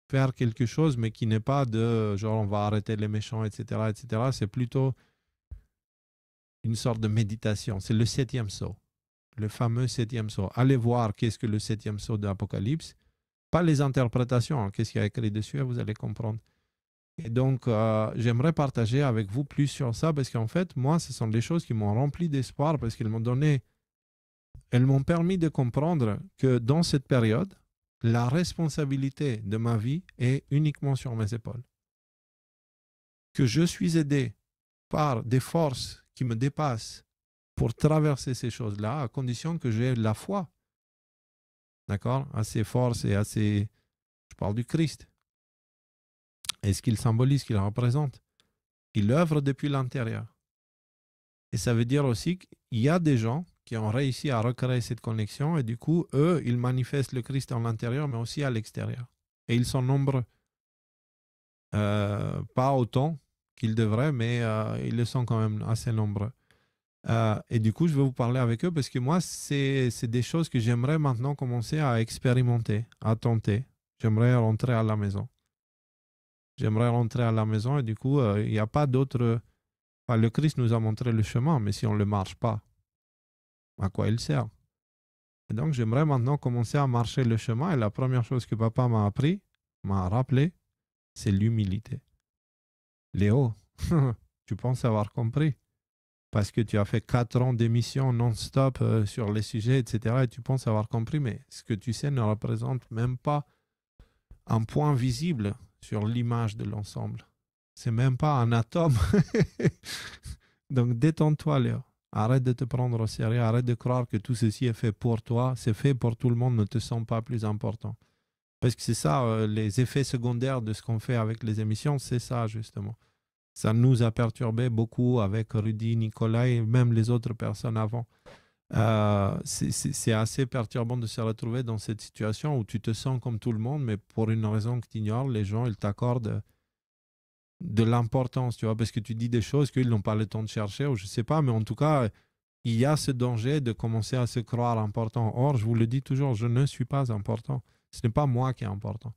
Faire quelque chose, mais qui n'est pas de genre on va arrêter les méchants, etc., etc. C'est plutôt une sorte de méditation. C'est le 7e sceau, le fameux 7e sceau. Allez voir qu'est-ce que le 7e sceau de l'Apocalypse. Pas les interprétations, hein. Qu'est-ce qu'il y a écrit dessus, vous allez comprendre. Et donc, j'aimerais partager avec vous plus sur ça parce qu'en fait, moi, ce sont des choses qui m'ont rempli d'espoir parce qu'elles m'ont permis de comprendre que dans cette période, la responsabilité de ma vie est uniquement sur mes épaules. Que je suis aidé par des forces qui me dépassent pour traverser ces choses-là, à condition que j'ai la foi. D'accord? À ces forces et à ces... Je parle du Christ. Et ce qu'il symbolise, ce qu'il représente. Il œuvre depuis l'intérieur. Et ça veut dire aussi qu'il y a des gens qui ont réussi à recréer cette connexion et du coup, eux, ils manifestent le Christ à l'intérieur, mais aussi à l'extérieur. Et ils sont nombreux. Pas autant qu'ils devraient, mais ils le sont quand même assez nombreux. Et du coup, je vais vous parler avec eux parce que moi, c'est des choses que j'aimerais maintenant commencer à expérimenter, à tenter. J'aimerais rentrer à la maison. J'aimerais rentrer à la maison et du coup, il n'y a pas d'autre... Enfin, le Christ nous a montré le chemin, mais si on ne le marche pas, à quoi il sert? Et donc, j'aimerais maintenant commencer à marcher le chemin et la première chose que papa m'a appris, m'a rappelé, c'est l'humilité. Léo, tu penses avoir compris parce que tu as fait 4 ans d'émissions non-stop sur les sujets, etc. Et tu penses avoir compris, mais ce que tu sais ne représente même pas un point visible sur l'image de l'ensemble. C'est même pas un atome. Donc détends-toi, Léo. Arrête de te prendre au sérieux. Arrête de croire que tout ceci est fait pour toi. C'est fait pour tout le monde. Ne te sens pas plus important. Parce que c'est ça, les effets secondaires de ce qu'on fait avec les émissions, c'est ça justement. Ça nous a perturbé beaucoup avec Rudy, Nicolas et même les autres personnes avant. C'est assez perturbant de se retrouver dans cette situation où tu te sens comme tout le monde, mais pour une raison que tu ignores, les gens, ils t'accordent de l'importance, tu vois, parce que tu dis des choses qu'ils n'ont pas le temps de chercher, ou je ne sais pas, mais en tout cas, il y a ce danger de commencer à se croire important. Or, je vous le dis toujours, je ne suis pas important. Ce n'est pas moi qui est important.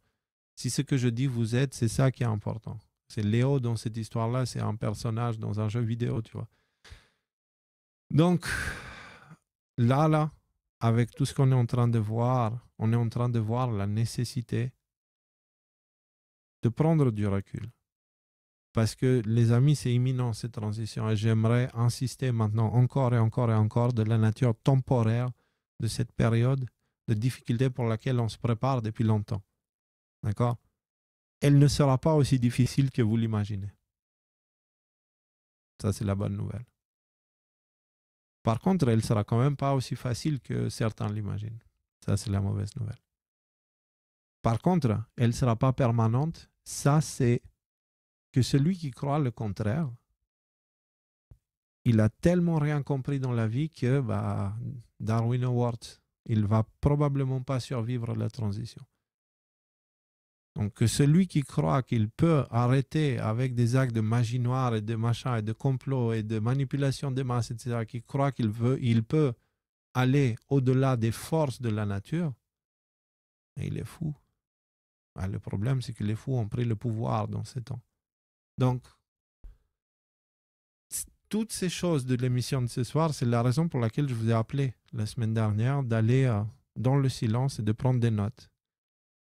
Si ce que je dis vous aide, c'est ça qui est important. C'est Léo dans cette histoire-là, c'est un personnage dans un jeu vidéo, tu vois. Donc, là, avec tout ce qu'on est en train de voir, on est en train de voir la nécessité de prendre du recul. Parce que, les amis, c'est imminent cette transition et j'aimerais insister maintenant encore et encore et encore de la nature temporaire de cette période de difficulté pour laquelle on se prépare depuis longtemps. D'accord? Elle ne sera pas aussi difficile que vous l'imaginez. Ça, c'est la bonne nouvelle. Par contre, elle ne sera quand même pas aussi facile que certains l'imaginent. Ça, c'est la mauvaise nouvelle. Par contre, elle ne sera pas permanente. Ça, c'est que celui qui croit le contraire, il a tellement rien compris dans la vie que Darwin Award, il ne va probablement pas survivre la transition. Donc, que celui qui croit qu'il peut arrêter avec des actes de magie noire et de machin et de complot et de manipulation des masses, etc., qui croit il peut aller au-delà des forces de la nature, il est fou. Le problème, c'est que les fous ont pris le pouvoir dans ces temps. Donc, toutes ces choses de l'émission de ce soir, c'est la raison pour laquelle je vous ai appelé la semaine dernière d'aller dans le silence et de prendre des notes.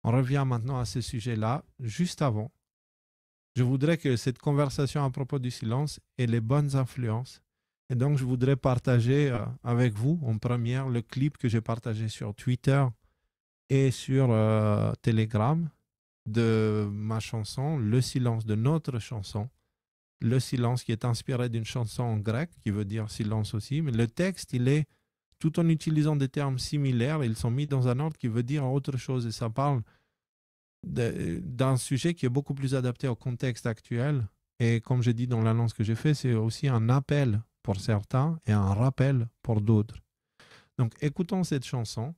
On revient maintenant à ce sujet-là. Juste avant, je voudrais que cette conversation à propos du silence ait les bonnes influences Et donc, je voudrais partager avec vous en première le clip que j'ai partagé sur Twitter et sur Telegram de ma chanson, Le silence, de notre chanson. Le silence qui est inspiré d'une chanson en grec, qui veut dire silence aussi. Mais le texte, il est, tout en utilisant des termes similaires, ils sont mis dans un ordre qui veut dire autre chose. Et ça parle d'un sujet qui est beaucoup plus adapté au contexte actuel. Et comme j'ai dit dans l'annonce que j'ai faite, c'est aussi un appel pour certains et un rappel pour d'autres. Donc écoutons cette chanson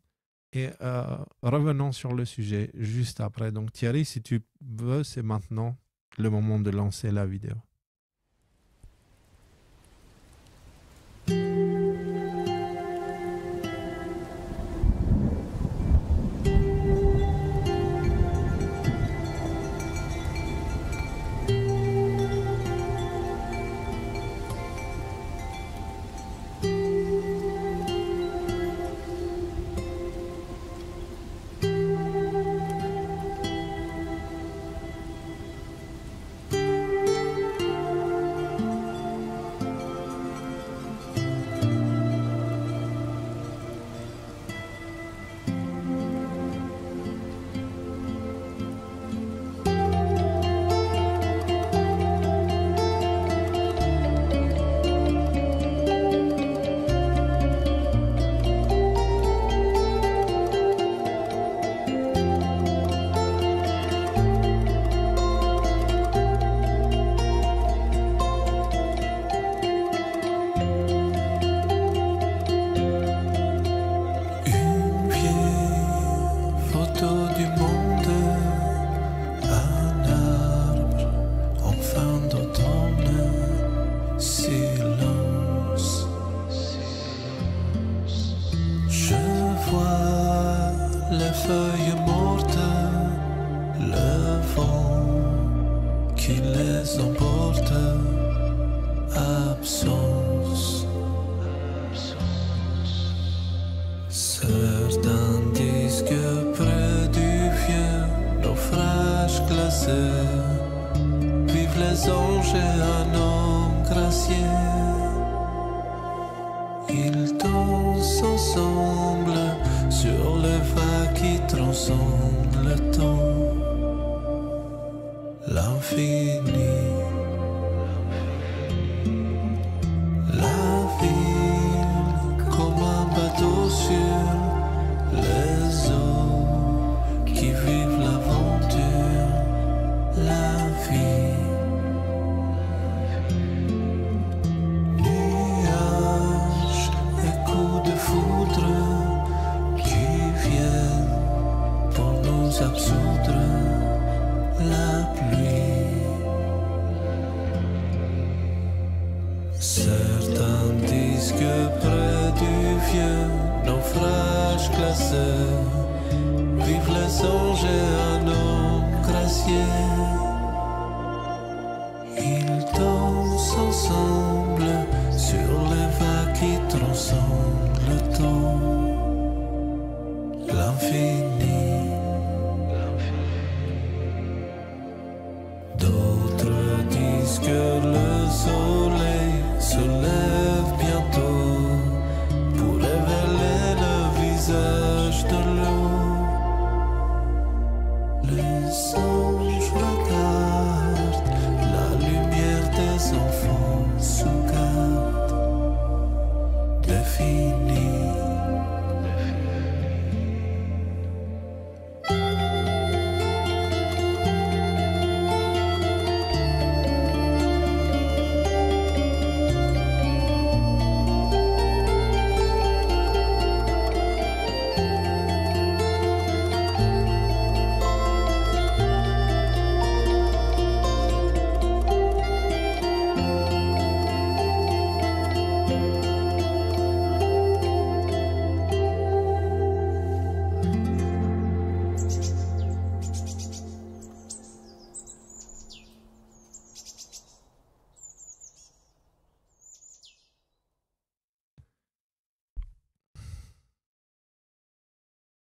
et revenons sur le sujet juste après. Donc Thierry, si tu veux, c'est maintenant le moment de lancer la vidéo.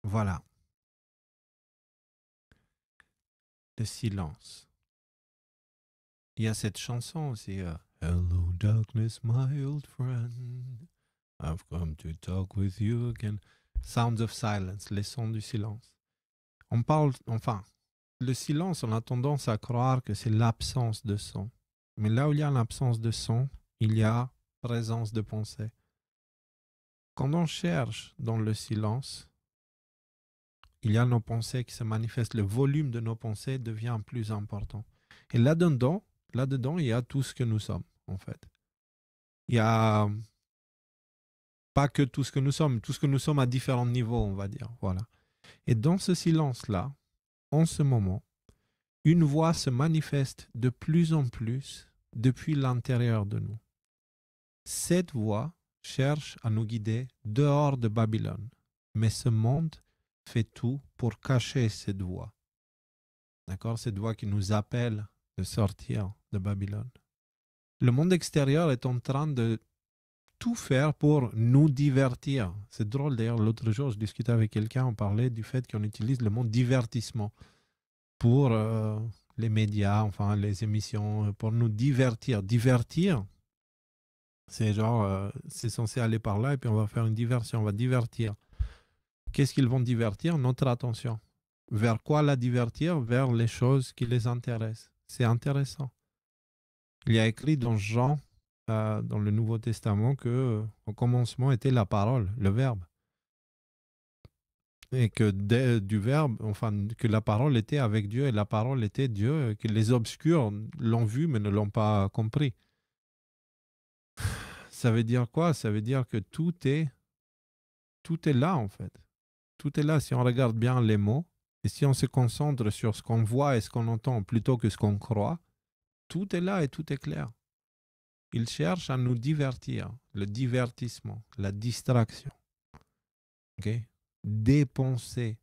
Voilà. Le silence. Il y a cette chanson aussi, Hello darkness, my old friend. I've come to talk with you again. Sounds of silence, les sons du silence. On parle, enfin, le silence, on a tendance à croire que c'est l'absence de son. Mais là où il y a l'absence de son, il y a présence de pensée. Quand on cherche dans le silence, il y a nos pensées qui se manifestent. Le volume de nos pensées devient plus important. Et là-dedans, il y a tout ce que nous sommes, en fait. Il y a pas que tout ce que nous sommes à différents niveaux, on va dire. Voilà. Et dans ce silence-là, en ce moment, une voix se manifeste de plus en plus depuis l'intérieur de nous. Cette voix cherche à nous guider dehors de Babylone. Mais ce monde fait tout pour cacher cette voix. D'accord? Cette voix qui nous appelle de sortir de Babylone. Le monde extérieur est en train de tout faire pour nous divertir. C'est drôle d'ailleurs, l'autre jour, je discutais avec quelqu'un, on parlait du fait qu'on utilise le mot divertissement pour les médias, enfin les émissions, pour nous divertir. Divertir, c'est genre, c'est censé aller par là et puis on va faire une diversion, on va divertir. Qu'est-ce qu'ils vont divertir? Notre attention. Vers quoi la divertir? Vers les choses qui les intéressent. C'est intéressant. Il y a écrit dans Jean, dans le Nouveau Testament, que au commencement était la parole, le verbe. Et que du verbe, enfin, que la parole était avec Dieu et la parole était Dieu, que les obscurs l'ont vu mais ne l'ont pas compris. Ça veut dire quoi? Ça veut dire que tout est là en fait. Tout est là si on regarde bien les mots et si on se concentre sur ce qu'on voit et ce qu'on entend plutôt que ce qu'on croit, tout est là et tout est clair. Il cherche à nous divertir, le divertissement, la distraction. Okay? Dépenser.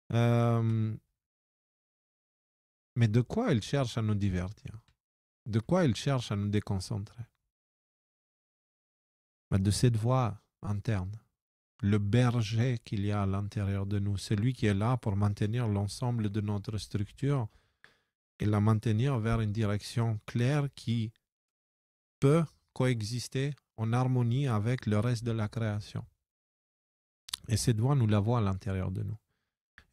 Mais de quoi il cherche à nous divertir? De quoi il cherche à nous déconcentrer? De cette voix interne. Le berger qu'il y a à l'intérieur de nous, celui qui est là pour maintenir l'ensemble de notre structure et la maintenir vers une direction claire qui peut coexister en harmonie avec le reste de la création. Et cette voix, nous la voit à l'intérieur de nous.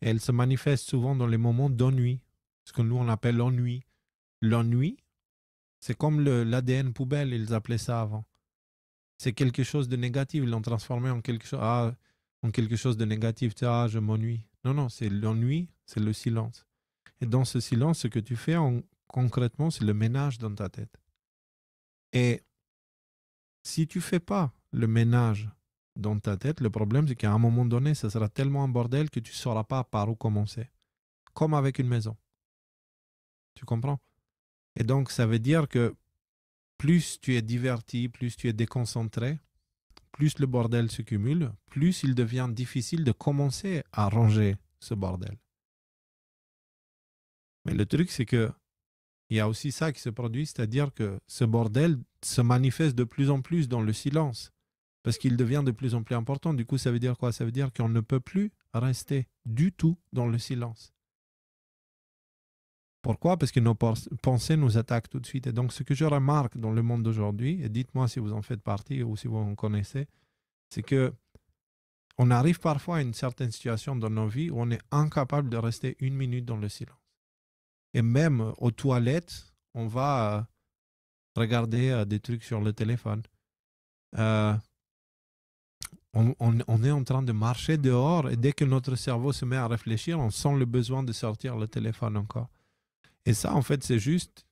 Et elle se manifeste souvent dans les moments d'ennui, ce que nous on appelle ennui. L'ennui, c'est comme l'ADN poubelle, ils appelaient ça avant. C'est quelque chose de négatif, ils l'ont transformé en quelque chose de négatif. Je m'ennuie. Non, c'est l'ennui, c'est le silence. Et dans ce silence, ce que tu fais concrètement, c'est le ménage dans ta tête. Et si tu ne fais pas le ménage dans ta tête, le problème, c'est qu'à un moment donné, ça sera tellement un bordel que tu ne sauras pas par où commencer. Comme avec une maison. Tu comprends? Et donc, ça veut dire que plus tu es diverti, plus tu es déconcentré, plus le bordel se cumule, plus il devient difficile de commencer à ranger ce bordel. Mais le truc, c'est que il y a aussi ça qui se produit, c'est-à-dire que ce bordel se manifeste de plus en plus dans le silence, parce qu'il devient de plus en plus important. Du coup, ça veut dire quoi? Ça veut dire qu'on ne peut plus rester du tout dans le silence. Pourquoi? Parce que nos pensées nous attaquent tout de suite. Et donc, ce que je remarque dans le monde d'aujourd'hui, et dites-moi si vous en faites partie ou si vous en connaissez, c'est que on arrive parfois à une certaine situation dans nos vies où on est incapable de rester une minute dans le silence. Et même aux toilettes, on va regarder des trucs sur le téléphone. On est en train de marcher dehors et dès que notre cerveau se met à réfléchir, on sent le besoin de sortir le téléphone encore. Et ça, en fait, c'est juste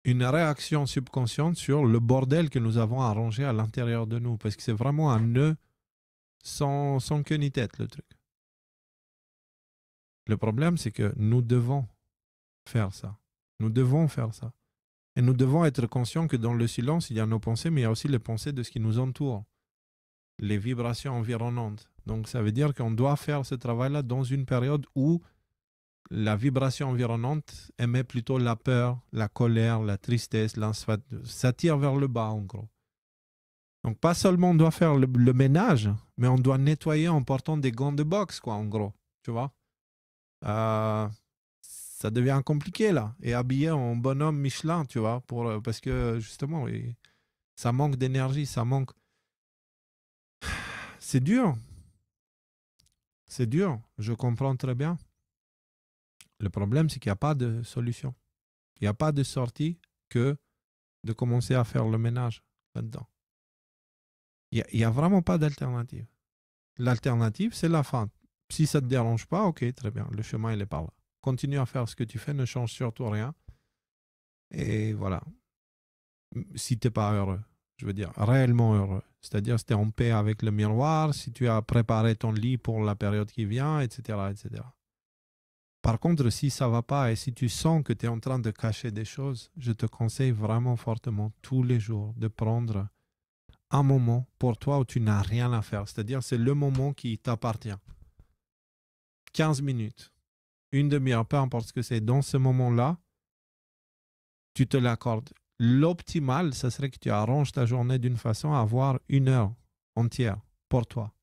une réaction subconsciente sur le bordel que nous avons arrangé à l'intérieur de nous. Parce que c'est vraiment un nœud sans queue ni tête, le truc. Le problème, c'est que nous devons faire ça. Nous devons faire ça. Et nous devons être conscients que dans le silence, il y a nos pensées, mais il y a aussi les pensées de ce qui nous entoure. Les vibrations environnantes. Donc, ça veut dire qu'on doit faire ce travail-là dans une période où la vibration environnante émet plutôt la peur, la colère, la tristesse, ça tire vers le bas en gros. Donc pas seulement on doit faire le ménage, mais on doit nettoyer en portant des gants de boxe, quoi, en gros. Tu vois? ça devient compliqué là. Et habillé en bonhomme Michelin, tu vois, parce que justement, ça manque d'énergie, ça manque. C'est dur. C'est dur, je comprends très bien. Le problème, c'est qu'il n'y a pas de solution. Il n'y a pas de sortie que de commencer à faire le ménage là-dedans. Il n'y a vraiment pas d'alternative. L'alternative, c'est la fin. Si ça ne te dérange pas, ok, très bien, le chemin, il est par là. Continue à faire ce que tu fais, ne change surtout rien. Et voilà. Si tu n'es pas heureux, je veux dire, réellement heureux. C'est-à-dire si tu es en paix avec le miroir, si tu as préparé ton lit pour la période qui vient, etc., etc. Par contre, si ça ne va pas et si tu sens que tu es en train de cacher des choses, je te conseille vraiment fortement tous les jours de prendre un moment pour toi où tu n'as rien à faire. C'est-à-dire c'est le moment qui t'appartient. 15 minutes, une demi-heure, peu importe ce que c'est. Dans ce moment-là, tu te l'accordes. L'optimal, ça serait que tu arranges ta journée d'une façon à avoir 1 heure entière pour toi.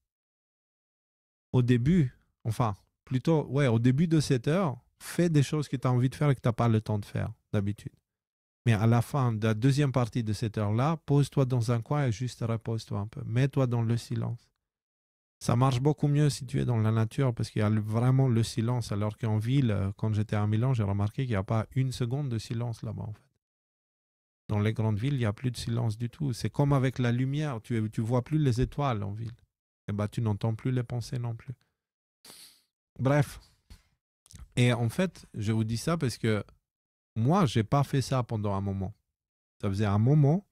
Au début, au début de cette heure, fais des choses que tu as envie de faire et que tu n'as pas le temps de faire d'habitude. Mais à la fin de la deuxième partie de cette heure-là, pose-toi dans un coin et juste repose-toi un peu. Mets-toi dans le silence. Ça marche beaucoup mieux si tu es dans la nature parce qu'il y a vraiment le silence. Alors qu'en ville, quand j'étais à Milan, j'ai remarqué qu'il n'y a pas 1 seconde de silence là-bas en fait. Dans les grandes villes, il n'y a plus de silence du tout. C'est comme avec la lumière. Tu ne vois plus les étoiles en ville. Et tu n'entends plus les pensées non plus. Bref. Et en fait, je vous dis ça parce que moi, je n'ai pas fait ça pendant un moment. Ça faisait un moment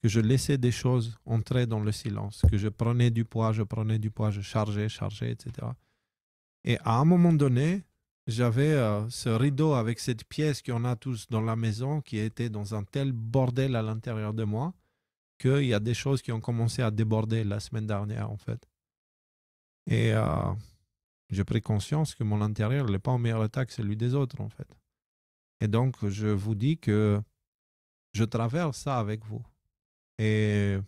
que je laissais des choses entrer dans le silence, que je prenais du poids, je chargeais, etc. Et à un moment donné, j'avais ce rideau avec cette pièce qu'on a tous dans la maison qui était dans un tel bordel à l'intérieur de moi qu'il y a des choses qui ont commencé à déborder la semaine dernière en fait. Et j'ai pris conscience que mon intérieur n'est pas en meilleur état que celui des autres en fait. Et donc, je vous dis que je traverse ça avec vous. Et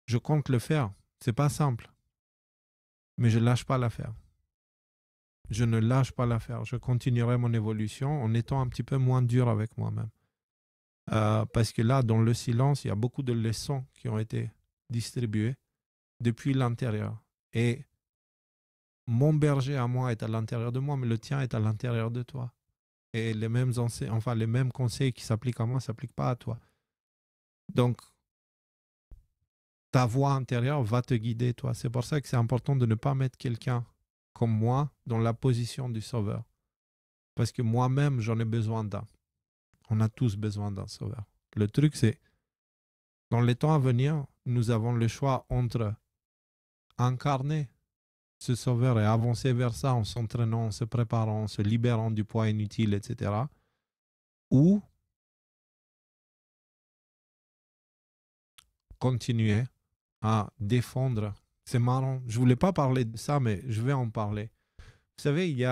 je compte le faire. C'est pas simple. Mais je ne lâche pas l'affaire. Je ne lâche pas l'affaire. Je continuerai mon évolution en étant un petit peu moins dur avec moi-même. Parce que là, dans le silence, il y a beaucoup de leçons qui ont été distribuées depuis l'intérieur. Et mon berger à moi est à l'intérieur de moi, mais le tien est à l'intérieur de toi. Et les mêmes conseils qui s'appliquent à moi ne s'appliquent pas à toi. Donc, ta voix intérieure va te guider, toi. C'est pour ça que c'est important de ne pas mettre quelqu'un comme moi dans la position du sauveur. Parce que moi-même, j'en ai besoin d'un. On a tous besoin d'un sauveur. Le truc, c'est, dans les temps à venir, nous avons le choix entre incarner ce sauveur et avancer vers ça en s'entraînant, en se préparant, en se libérant du poids inutile, etc. Ou continuer à défendre. C'est marrant. Je ne voulais pas parler de ça, mais je vais en parler. Vous savez, il y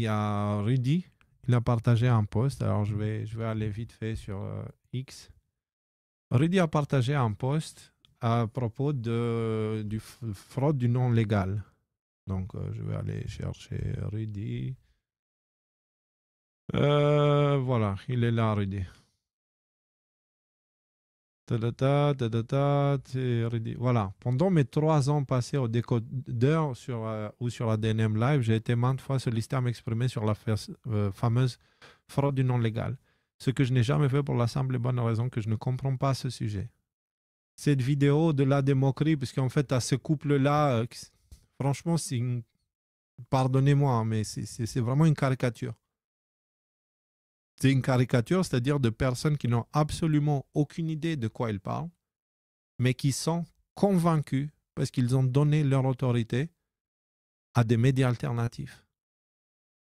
a Rudy, il a partagé un post. Alors, je vais aller vite fait sur X. Rudy a partagé un post à propos du fraude du nom légal. Donc, je vais aller chercher Rudy. Voilà, il est là, Rudy. Voilà. Pendant mes 3 ans passés au décodeur ou sur ADNM Live, j'ai été maintes fois sollicité à m'exprimer sur la fameuse fraude du nom légal. Ce que je n'ai jamais fait pour la simple et bonne raison que je ne comprends pas ce sujet. Cette vidéo de la démoquerie, parce qu'en fait, à ce couple-là, franchement, pardonnez-moi, mais c'est vraiment une caricature. C'est une caricature, c'est-à-dire de personnes qui n'ont absolument aucune idée de quoi ils parlent, mais qui sont convaincus parce qu'ils ont donné leur autorité à des médias alternatifs.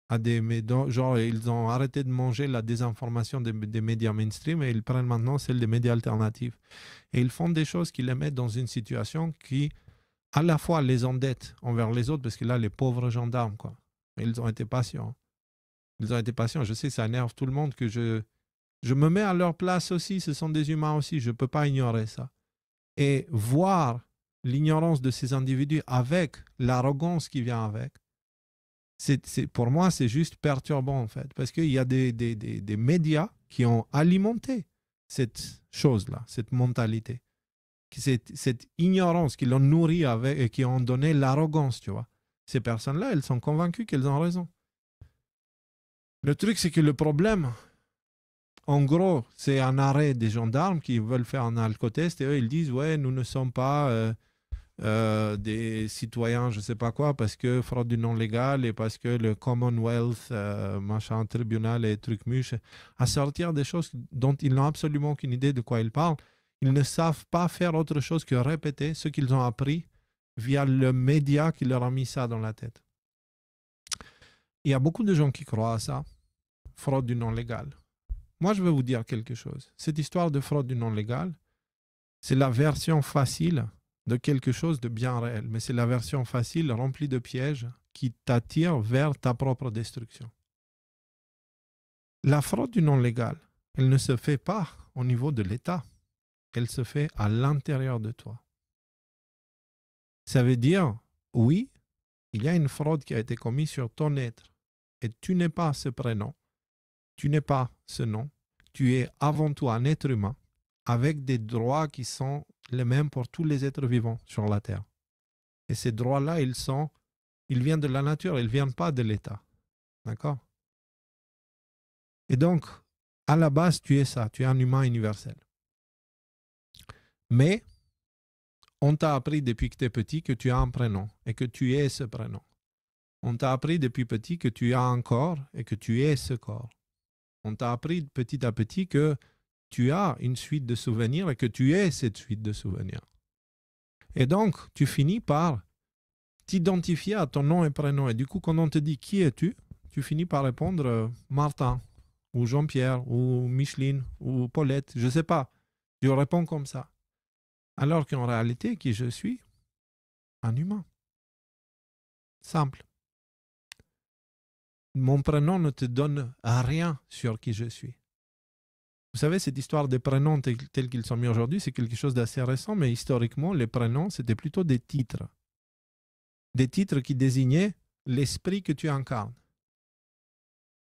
Genre, ils ont arrêté de manger la désinformation des médias mainstream et ils prennent maintenant celle des médias alternatifs. Et ils font des choses qui les mettent dans une situation qui, à la fois, les endette envers les autres, parce que là, les pauvres gendarmes, quoi. Ils ont été patients. Ils ont été patients. Je sais, ça énerve tout le monde que je me mets à leur place aussi. Ce sont des humains aussi. Je ne peux pas ignorer ça. Et voir l'ignorance de ces individus avec l'arrogance qui vient avec, Pour moi, c'est juste perturbant, en fait, parce qu'il y a des médias qui ont alimenté cette chose-là, cette mentalité, cette ignorance qui l'ont nourrie avec et qui ont donné l'arrogance, tu vois. Ces personnes-là, elles sont convaincues qu'elles ont raison. Le truc, c'est que le problème, en gros, c'est un arrêt des gendarmes qui veulent faire un alcotest et eux, ils disent « Ouais, nous ne sommes pas des citoyens, je ne sais pas quoi, parce que fraude du non légal et parce que le Commonwealth, machin, tribunal et trucs mûches, à sortir des choses dont ils n'ont absolument aucune idée de quoi ils parlent. Ils ne savent pas faire autre chose que répéter ce qu'ils ont appris via le média qui leur a mis ça dans la tête. » Il y a beaucoup de gens qui croient à ça, fraude du non légal. Moi, je vais vous dire quelque chose. Cette histoire de fraude du non légal, c'est la version facile de quelque chose de bien réel, mais c'est la version facile remplie de pièges qui t'attire vers ta propre destruction. La fraude du non légal, elle ne se fait pas au niveau de l'État, elle se fait à l'intérieur de toi. Ça veut dire, oui, il y a une fraude qui a été commise sur ton être et tu n'es pas ce prénom, tu n'es pas ce nom, tu es avant tout un être humain avec des droits qui sont les mêmes pour tous les êtres vivants sur la Terre. Et ces droits-là, ils viennent de la nature, ils ne viennent pas de l'État. D'accord? Et donc, à la base, tu es ça, tu es un humain universel. Mais, on t'a appris depuis que tu es petit que tu as un prénom et que tu es ce prénom. On t'a appris depuis petit que tu as un corps et que tu es ce corps. On t'a appris petit à petit que tu as une suite de souvenirs et que tu es cette suite de souvenirs. Et donc, tu finis par t'identifier à ton nom et prénom. Et du coup, quand on te dit « Qui es-tu ?», tu finis par répondre « Martin » ou « Jean-Pierre » ou « Micheline » ou « Paulette », je ne sais pas. Je réponds comme ça. Alors qu'en réalité, qui je suis? Un humain. Simple. Mon prénom ne te donne rien sur qui je suis. Vous savez, cette histoire des prénoms tels qu'ils sont mis aujourd'hui, c'est quelque chose d'assez récent, mais historiquement, les prénoms, c'était plutôt des titres. Des titres qui désignaient l'esprit que tu incarnes.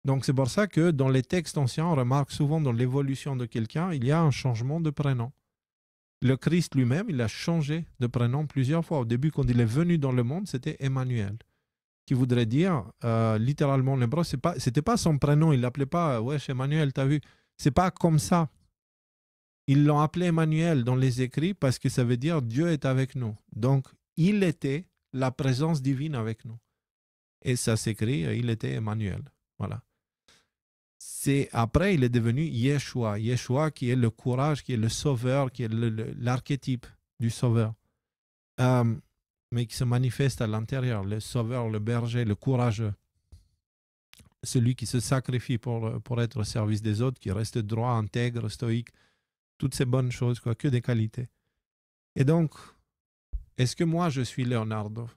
Donc, c'est pour ça que dans les textes anciens, on remarque souvent dans l'évolution de quelqu'un, il y a un changement de prénom. Le Christ lui-même, il a changé de prénom plusieurs fois. Au début, quand il est venu dans le monde, c'était Emmanuel, qui voudrait dire, littéralement en hébreu, c'était pas son prénom, il l'appelait pas « Wesh, Emmanuel, t'as vu ?» C'est pas comme ça. Ils l'ont appelé Emmanuel dans les écrits parce que ça veut dire Dieu est avec nous. Donc, il était la présence divine avec nous. Et ça s'écrit, il était Emmanuel. Voilà. Après, il est devenu Yeshua. Yeshua qui est le courage, qui est le sauveur, qui est l'archétype du sauveur. Mais qui se manifeste à l'intérieur. Le sauveur, le berger, le courageux. Celui qui se sacrifie pour être au service des autres, qui reste droit, intègre, stoïque, toutes ces bonnes choses, quoi, que des qualités. Et donc, est-ce que moi, je suis Leonardo?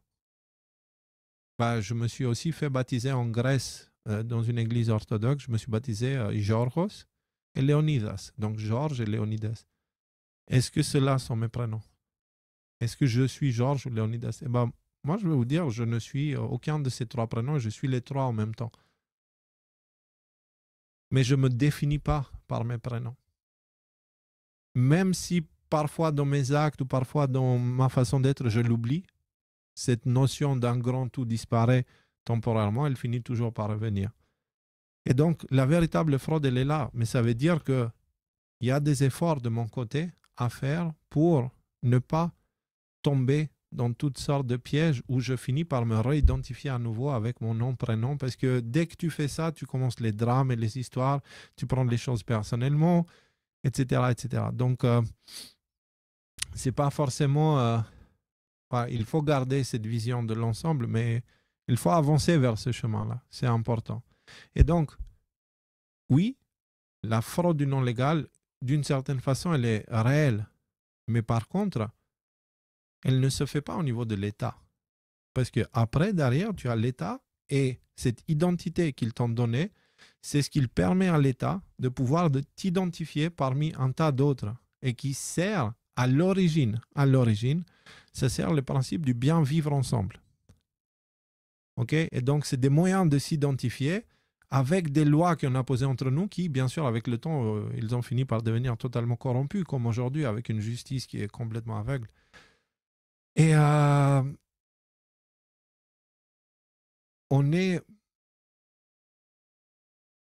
Je me suis aussi fait baptiser en Grèce, dans une église orthodoxe. Je me suis baptisé Georgos et Léonidas. Donc, Georges et Léonidas. Est-ce que ceux-là sont mes prénoms? Est-ce que je suis Georges ou Léonidas? Moi, je vais vous dire, je ne suis aucun de ces trois prénoms, je suis les trois en même temps. Mais je ne me définis pas par mes prénoms. Même si parfois dans mes actes ou parfois dans ma façon d'être, je l'oublie, cette notion d'un grand tout disparaît temporairement, elle finit toujours par revenir. Et donc, la véritable fraude, elle est là. Mais ça veut dire qu'il y a des efforts de mon côté à faire pour ne pas tomber dans toutes sortes de pièges où je finis par me réidentifier à nouveau avec mon nom, prénom, parce que dès que tu fais ça, tu commences les drames et les histoires, tu prends les choses personnellement, etc. etc. Donc, c'est pas forcément... il faut garder cette vision de l'ensemble, mais il faut avancer vers ce chemin-là. C'est important. Et donc, oui, la fraude du non légal, d'une certaine façon, elle est réelle. Mais par contre, elle ne se fait pas au niveau de l'État. Parce qu'après, derrière, tu as l'État et cette identité qu'ils t'ont donnée, c'est ce qui permet à l'État de pouvoir t'identifier parmi un tas d'autres et qui sert à l'origine, ça sert le principe du bien vivre ensemble. Okay? Et donc, c'est des moyens de s'identifier avec des lois qu'on a posées entre nous qui, bien sûr, avec le temps, ils ont fini par devenir totalement corrompus, comme aujourd'hui, avec une justice qui est complètement aveugle. Et on est...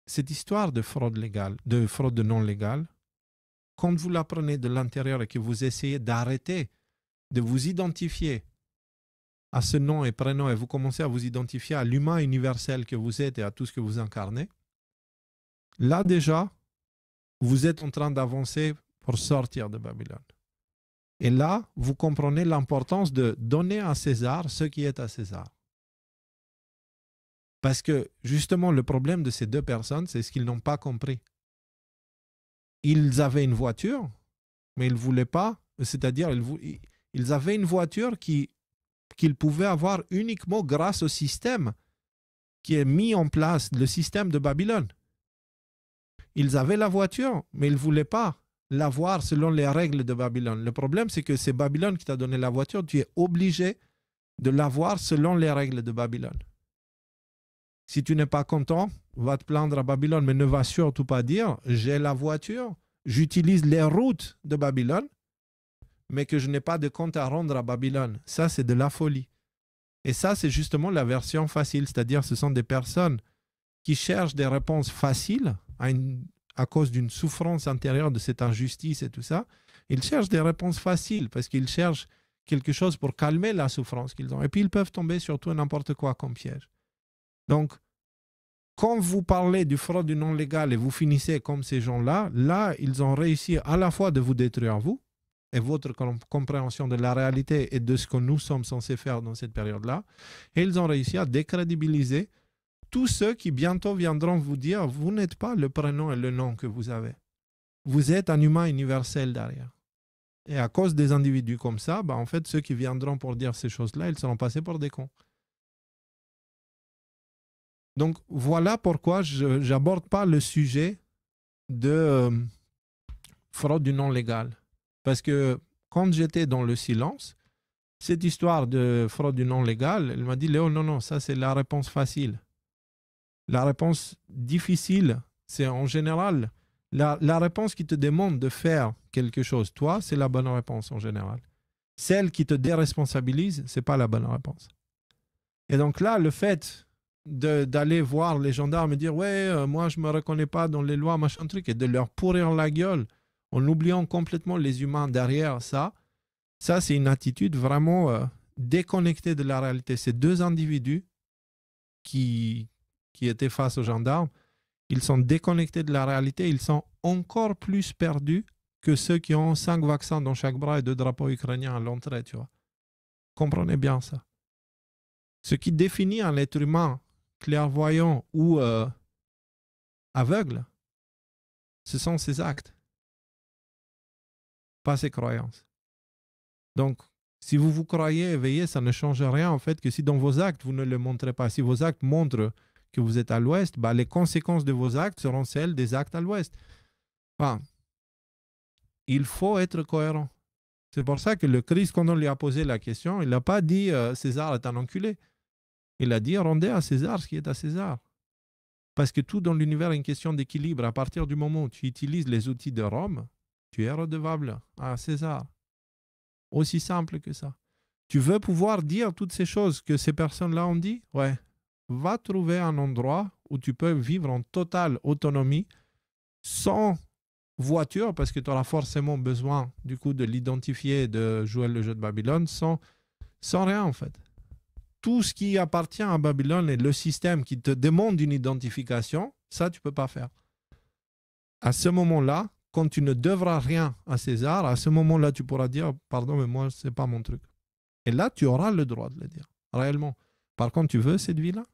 Cette histoire de fraude légale, de fraude non légale, quand vous l'apprenez de l'intérieur et que vous essayez d'arrêter de vous identifier à ce nom et prénom et vous commencez à vous identifier à l'humain universel que vous êtes et à tout ce que vous incarnez, là déjà, vous êtes en train d'avancer pour sortir de Babylone. Et là, vous comprenez l'importance de donner à César ce qui est à César. Parce que justement, le problème de ces deux personnes, c'est ce qu'ils n'ont pas compris. Ils avaient une voiture, mais ils ne voulaient pas, c'est-à-dire ils avaient une voiture qu'ils pouvaient avoir uniquement grâce au système qui est mis en place, le système de Babylone. Ils avaient la voiture, mais ils ne voulaient pas l'avoir selon les règles de Babylone. Le problème, c'est que c'est Babylone qui t'a donné la voiture, tu es obligé de l'avoir selon les règles de Babylone. Si tu n'es pas content, va te plaindre à Babylone, mais ne va surtout pas dire « j'ai la voiture, j'utilise les routes de Babylone, mais que je n'ai pas de compte à rendre à Babylone. » Ça, c'est de la folie. Et ça, c'est justement la version facile, c'est-à-dire ce sont des personnes qui cherchent des réponses faciles à cause d'une souffrance intérieure de cette injustice et tout ça. Ils cherchent des réponses faciles parce qu'ils cherchent quelque chose pour calmer la souffrance qu'ils ont. Et puis, ils peuvent tomber sur tout et n'importe quoi comme piège. Donc, quand vous parlez du fraude du non légal et vous finissez comme ces gens-là, là, ils ont réussi à la fois de vous détruire vous et votre compréhension de la réalité et de ce que nous sommes censés faire dans cette période-là, et ils ont réussi à décrédibiliser tous ceux qui bientôt viendront vous dire « vous n'êtes pas le prénom et le nom que vous avez. Vous êtes un humain universel derrière. » Et à cause des individus comme ça, en fait, ceux qui viendront pour dire ces choses-là, ils seront passés pour des cons. Donc, voilà pourquoi je n'aborde pas le sujet de fraude du non légal. Parce que quand j'étais dans le silence, cette histoire de fraude du non légal, elle m'a dit « Léo, non, ça c'est la réponse facile. La réponse difficile, c'est en général la réponse qui te demande de faire quelque chose. Toi, c'est la bonne réponse en général. Celle qui te déresponsabilise, ce n'est pas la bonne réponse. » Et donc là, le fait d'aller voir les gendarmes et dire « ouais, moi je ne me reconnais pas dans les lois, machin truc », et de leur pourrir la gueule en oubliant complètement les humains derrière ça c'est une attitude vraiment déconnectée de la réalité. Ces deux individus qui étaient face aux gendarmes, ils sont déconnectés de la réalité, ils sont encore plus perdus que ceux qui ont 5 vaccins dans chaque bras et 2 drapeaux ukrainiens à l'entrée, tu vois. Comprenez bien ça. Ce qui définit un être humain clairvoyant ou aveugle, ce sont ses actes, pas ses croyances. Donc, si vous vous croyez éveillé, ça ne change rien en fait que si dans vos actes, vous ne le montrez pas. Si vos actes montrent que vous êtes à l'ouest, les conséquences de vos actes seront celles des actes à l'ouest. Il faut être cohérent. C'est pour ça que le Christ, quand on lui a posé la question, il n'a pas dit César est un enculé. Il a dit rendez à César ce qui est à César. Parce que tout dans l'univers est une question d'équilibre. À partir du moment où tu utilises les outils de Rome, tu es redevable à César. Aussi simple que ça. Tu veux pouvoir dire toutes ces choses que ces personnes-là ont dit? Ouais. Va trouver un endroit où tu peux vivre en totale autonomie, sans voiture, parce que tu auras forcément besoin du coup de l'identifier et de jouer le jeu de Babylone, sans rien en fait. Tout ce qui appartient à Babylone et le système qui te demande une identification, ça tu ne peux pas faire. À ce moment-là, quand tu ne devras rien à César, à ce moment-là, tu pourras dire « Pardon, mais moi, ce n'est pas mon truc. » Et là, tu auras le droit de le dire, réellement. Par contre, tu veux cette vie-là?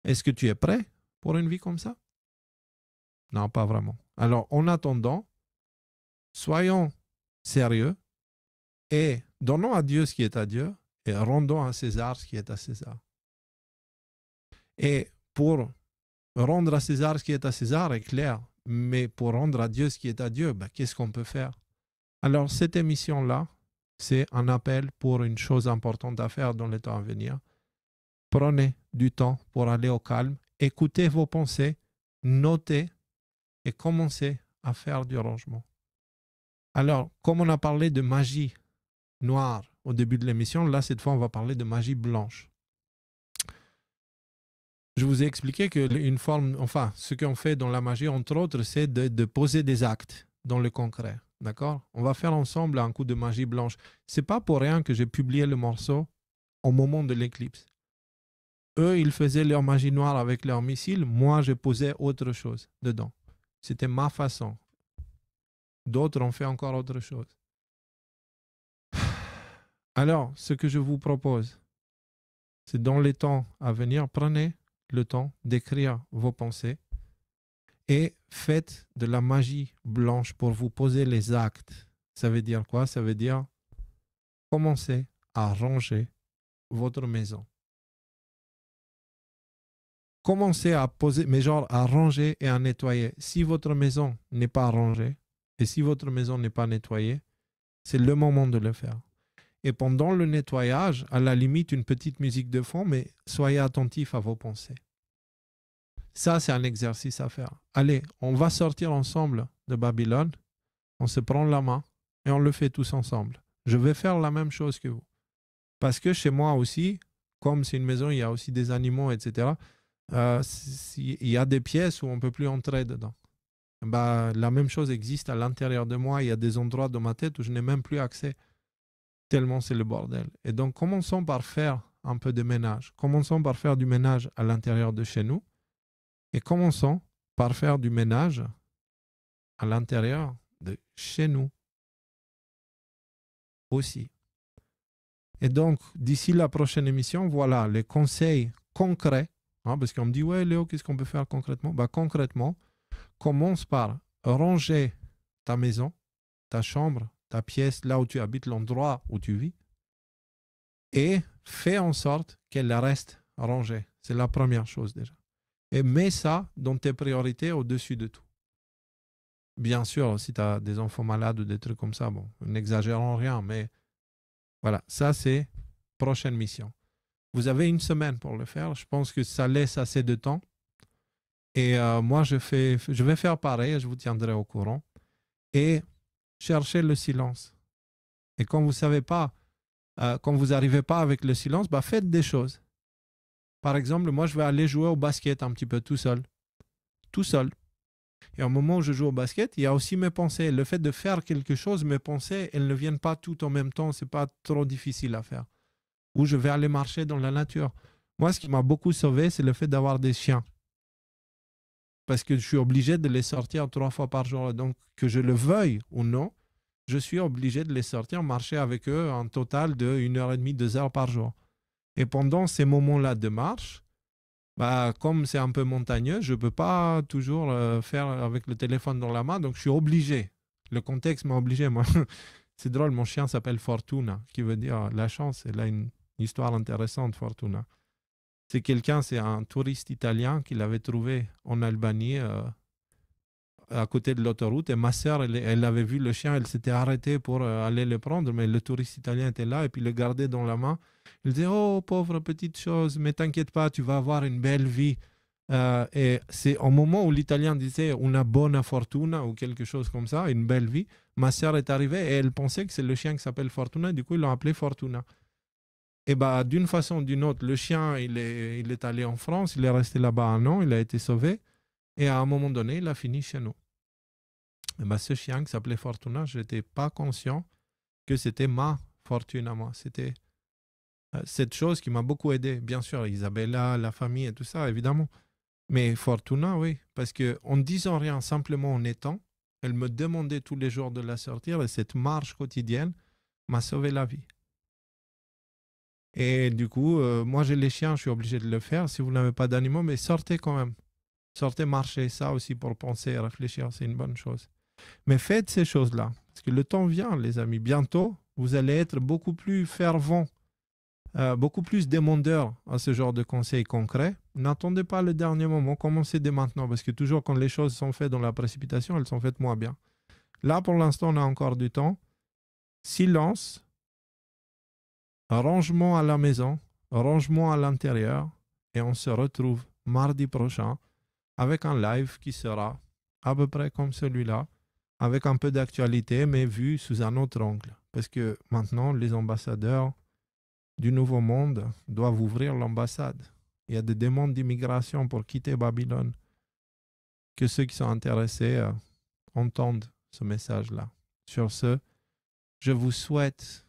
Est-ce que tu es prêt pour une vie comme ça? Non, pas vraiment. Alors, en attendant, soyons sérieux et donnons à Dieu ce qui est à Dieu et rendons à César ce qui est à César. Et pour rendre à César ce qui est à César est clair, mais pour rendre à Dieu ce qui est à Dieu, qu'est-ce qu'on peut faire? Alors, cette émission-là, c'est un appel pour une chose importante à faire dans les temps à venir. Prenez du temps pour aller au calme, écoutez vos pensées, notez et commencez à faire du rangement. Alors, comme on a parlé de magie noire au début de l'émission, là, cette fois, on va parler de magie blanche. Je vous ai expliqué qu'une forme, enfin, ce qu'on fait dans la magie, entre autres, c'est de poser des actes dans le concret. D'accord? On va faire ensemble un coup de magie blanche. C'est pas pour rien que j'ai publié le morceau au moment de l'éclipse. Eux, ils faisaient leur magie noire avec leurs missiles. Moi, je posais autre chose dedans. C'était ma façon. D'autres ont fait encore autre chose. Alors, ce que je vous propose, c'est dans les temps à venir, prenez le temps d'écrire vos pensées et faites de la magie blanche pour vous poser les actes. Ça veut dire quoi? Ça veut dire commencer à ranger votre maison. Commencez à poser, mais genre à ranger et à nettoyer. Si votre maison n'est pas rangée et si votre maison n'est pas nettoyée, c'est le moment de le faire. Et pendant le nettoyage, à la limite, une petite musique de fond, mais soyez attentifs à vos pensées. Ça, c'est un exercice à faire. Allez, on va sortir ensemble de Babylone, on se prend la main et on le fait tous ensemble. Je vais faire la même chose que vous. Parce que chez moi aussi, comme c'est une maison, il y a aussi des animaux, etc., il y a des pièces où on ne peut plus entrer dedans. La même chose existe à l'intérieur de moi. Il y a des endroits de ma tête où je n'ai même plus accès, tellement c'est le bordel. Et donc, commençons par faire un peu de ménage. Commençons par faire du ménage à l'intérieur de chez nous. Et commençons par faire du ménage à l'intérieur de chez nous aussi. Et donc, d'ici la prochaine émission, voilà les conseils concrets. Parce qu'on me dit, ouais Léo, qu'est-ce qu'on peut faire concrètement? Concrètement, commence par ranger ta maison, ta chambre, ta pièce, là où tu habites, l'endroit où tu vis, et fais en sorte qu'elle reste rangée. C'est la première chose déjà. Et mets ça dans tes priorités au-dessus de tout. Bien sûr, si tu as des enfants malades ou des trucs comme ça, bon, n'exagérons rien, mais voilà, ça c'est prochaine mission. Vous avez une semaine pour le faire. Je pense que ça laisse assez de temps. Et moi, je vais faire pareil, je vous tiendrai au courant. Et cherchez le silence. Et quand vous savez pas, quand vous n'arrivez pas avec le silence, faites des choses. Par exemple, moi, je vais aller jouer au basket un petit peu tout seul. Tout seul. Et au moment où je joue au basket, il y a aussi mes pensées. Le fait de faire quelque chose, mes pensées, elles ne viennent pas toutes en même temps. Ce n'est pas trop difficile à faire. Ou je vais aller marcher dans la nature. Moi, ce qui m'a beaucoup sauvé, c'est le fait d'avoir des chiens. Parce que je suis obligé de les sortir 3 fois par jour. Donc, que je le veuille ou non, je suis obligé de les sortir, marcher avec eux un total de 1h30, 2 heures par jour. Et pendant ces moments-là de marche, comme c'est un peu montagneux, je ne peux pas toujours faire avec le téléphone dans la main, donc je suis obligé. Le contexte m'a obligé. Moi, c'est drôle, mon chien s'appelle Fortuna, qui veut dire la chance. Elle a une histoire intéressante, Fortuna. C'est un touriste italien qui l'avait trouvé en Albanie, à côté de l'autoroute. Et ma sœur, elle avait vu le chien, elle s'était arrêtée pour aller le prendre, mais le touriste italien était là et puis le gardait dans la main. Il disait, oh, pauvre petite chose, mais t'inquiète pas, tu vas avoir une belle vie. Et c'est au moment où l'Italien disait una buona fortuna ou quelque chose comme ça, une belle vie, ma sœur est arrivée et elle pensait que c'est le chien qui s'appelle Fortuna, du coup ils l'ont appelé Fortuna. Et d'une façon ou d'une autre, le chien il est allé en France, il est resté là-bas 1 an, il a été sauvé et à un moment donné il a fini chez nous. Et ce chien qui s'appelait Fortuna, je n'étais pas conscient que c'était ma fortune à moi. C'était cette chose qui m'a beaucoup aidé. Bien sûr, Isabella, la famille et tout ça, évidemment. Mais Fortuna, oui, parce qu'en disant rien, simplement en étant, elle me demandait tous les jours de la sortir et cette marche quotidienne m'a sauvé la vie. Et du coup, moi j'ai les chiens, je suis obligé de le faire. Si vous n'avez pas d'animaux, mais sortez quand même. Sortez marcher, ça aussi pour penser et réfléchir, c'est une bonne chose. Mais faites ces choses-là, parce que le temps vient, les amis. Bientôt, vous allez être beaucoup plus fervents, beaucoup plus demandeurs à ce genre de conseils concrets. N'attendez pas le dernier moment, commencez dès maintenant, parce que toujours quand les choses sont faites dans la précipitation, elles sont faites moins bien. Là, pour l'instant, on a encore du temps. Silence, rangement à la maison, rangement à l'intérieur et on se retrouve mardi prochain avec un live qui sera à peu près comme celui-là, avec un peu d'actualité, mais vu sous un autre angle. Parce que maintenant, les ambassadeurs du Nouveau Monde doivent ouvrir l'ambassade. Il y a des demandes d'immigration pour quitter Babylone. Que ceux qui sont intéressés entendent ce message-là. Sur ce, je vous souhaite,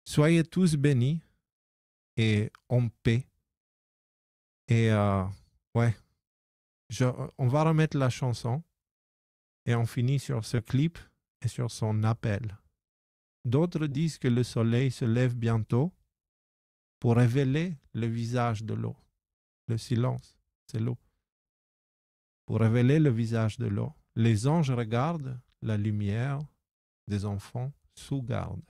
soyez tous bénis et en paix. Et on va remettre la chanson et on finit sur ce clip et sur son appel. D'autres disent que le soleil se lève bientôt pour révéler le visage de l'eau. Le silence, c'est l'eau. Pour révéler le visage de l'eau. Les anges regardent la lumière des enfants sous garde,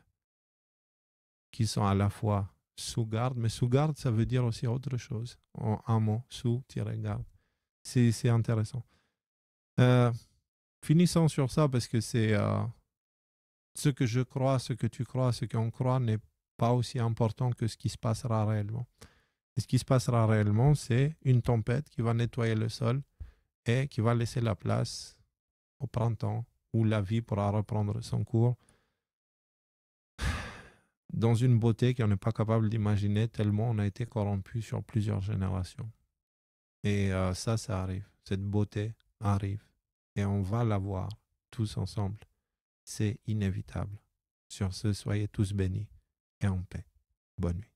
qui sont à la fois sous garde, mais sous garde, ça veut dire aussi autre chose. En un mot, sous-garde. C'est intéressant. Finissons sur ça parce que c'est ce que je crois, ce que tu crois, ce qu'on croit n'est pas aussi important que ce qui se passera réellement. Et ce qui se passera réellement, c'est une tempête qui va nettoyer le sol et qui va laisser la place au printemps où la vie pourra reprendre son cours dans une beauté qu'on n'est pas capable d'imaginer tellement on a été corrompu sur plusieurs générations. Et ça arrive. Cette beauté arrive. Et on va la voir tous ensemble. C'est inévitable. Sur ce, soyez tous bénis et en paix. Bonne nuit.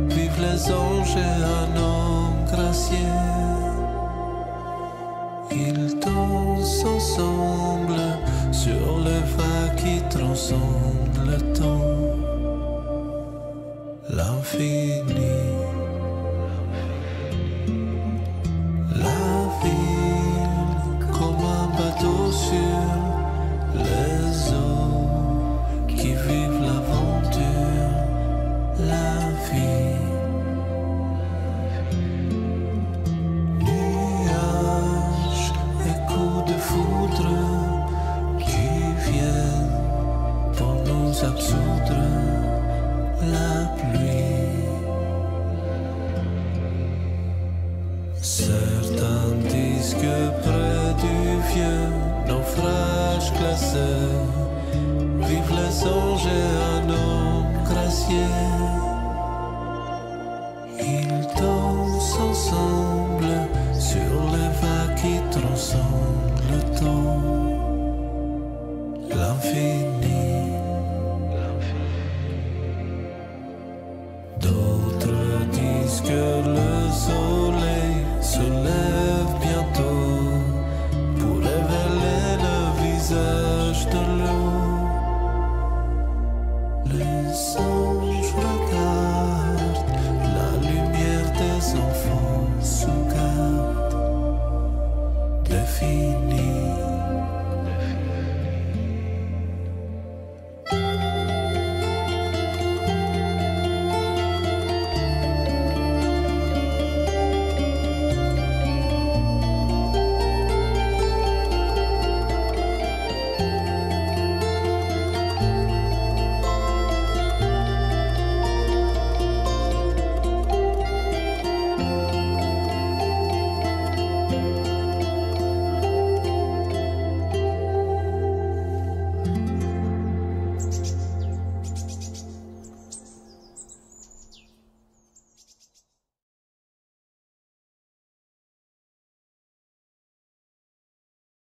Vive les anges et un homme gracié. Ils dansent ensemble sur le vague qui transcende le temps, l'infini. La ville comme un bateau sur les eaux qui vivent l'aventure. La vie, nuages et coups de foudre qui viennent pour nous absoudre. La pluie, certains disent que près du vieux naufrage glacé vivent les anges et un homme gracié. Ils dansent ensemble sur les vagues qui transcendent le temps, l'infini.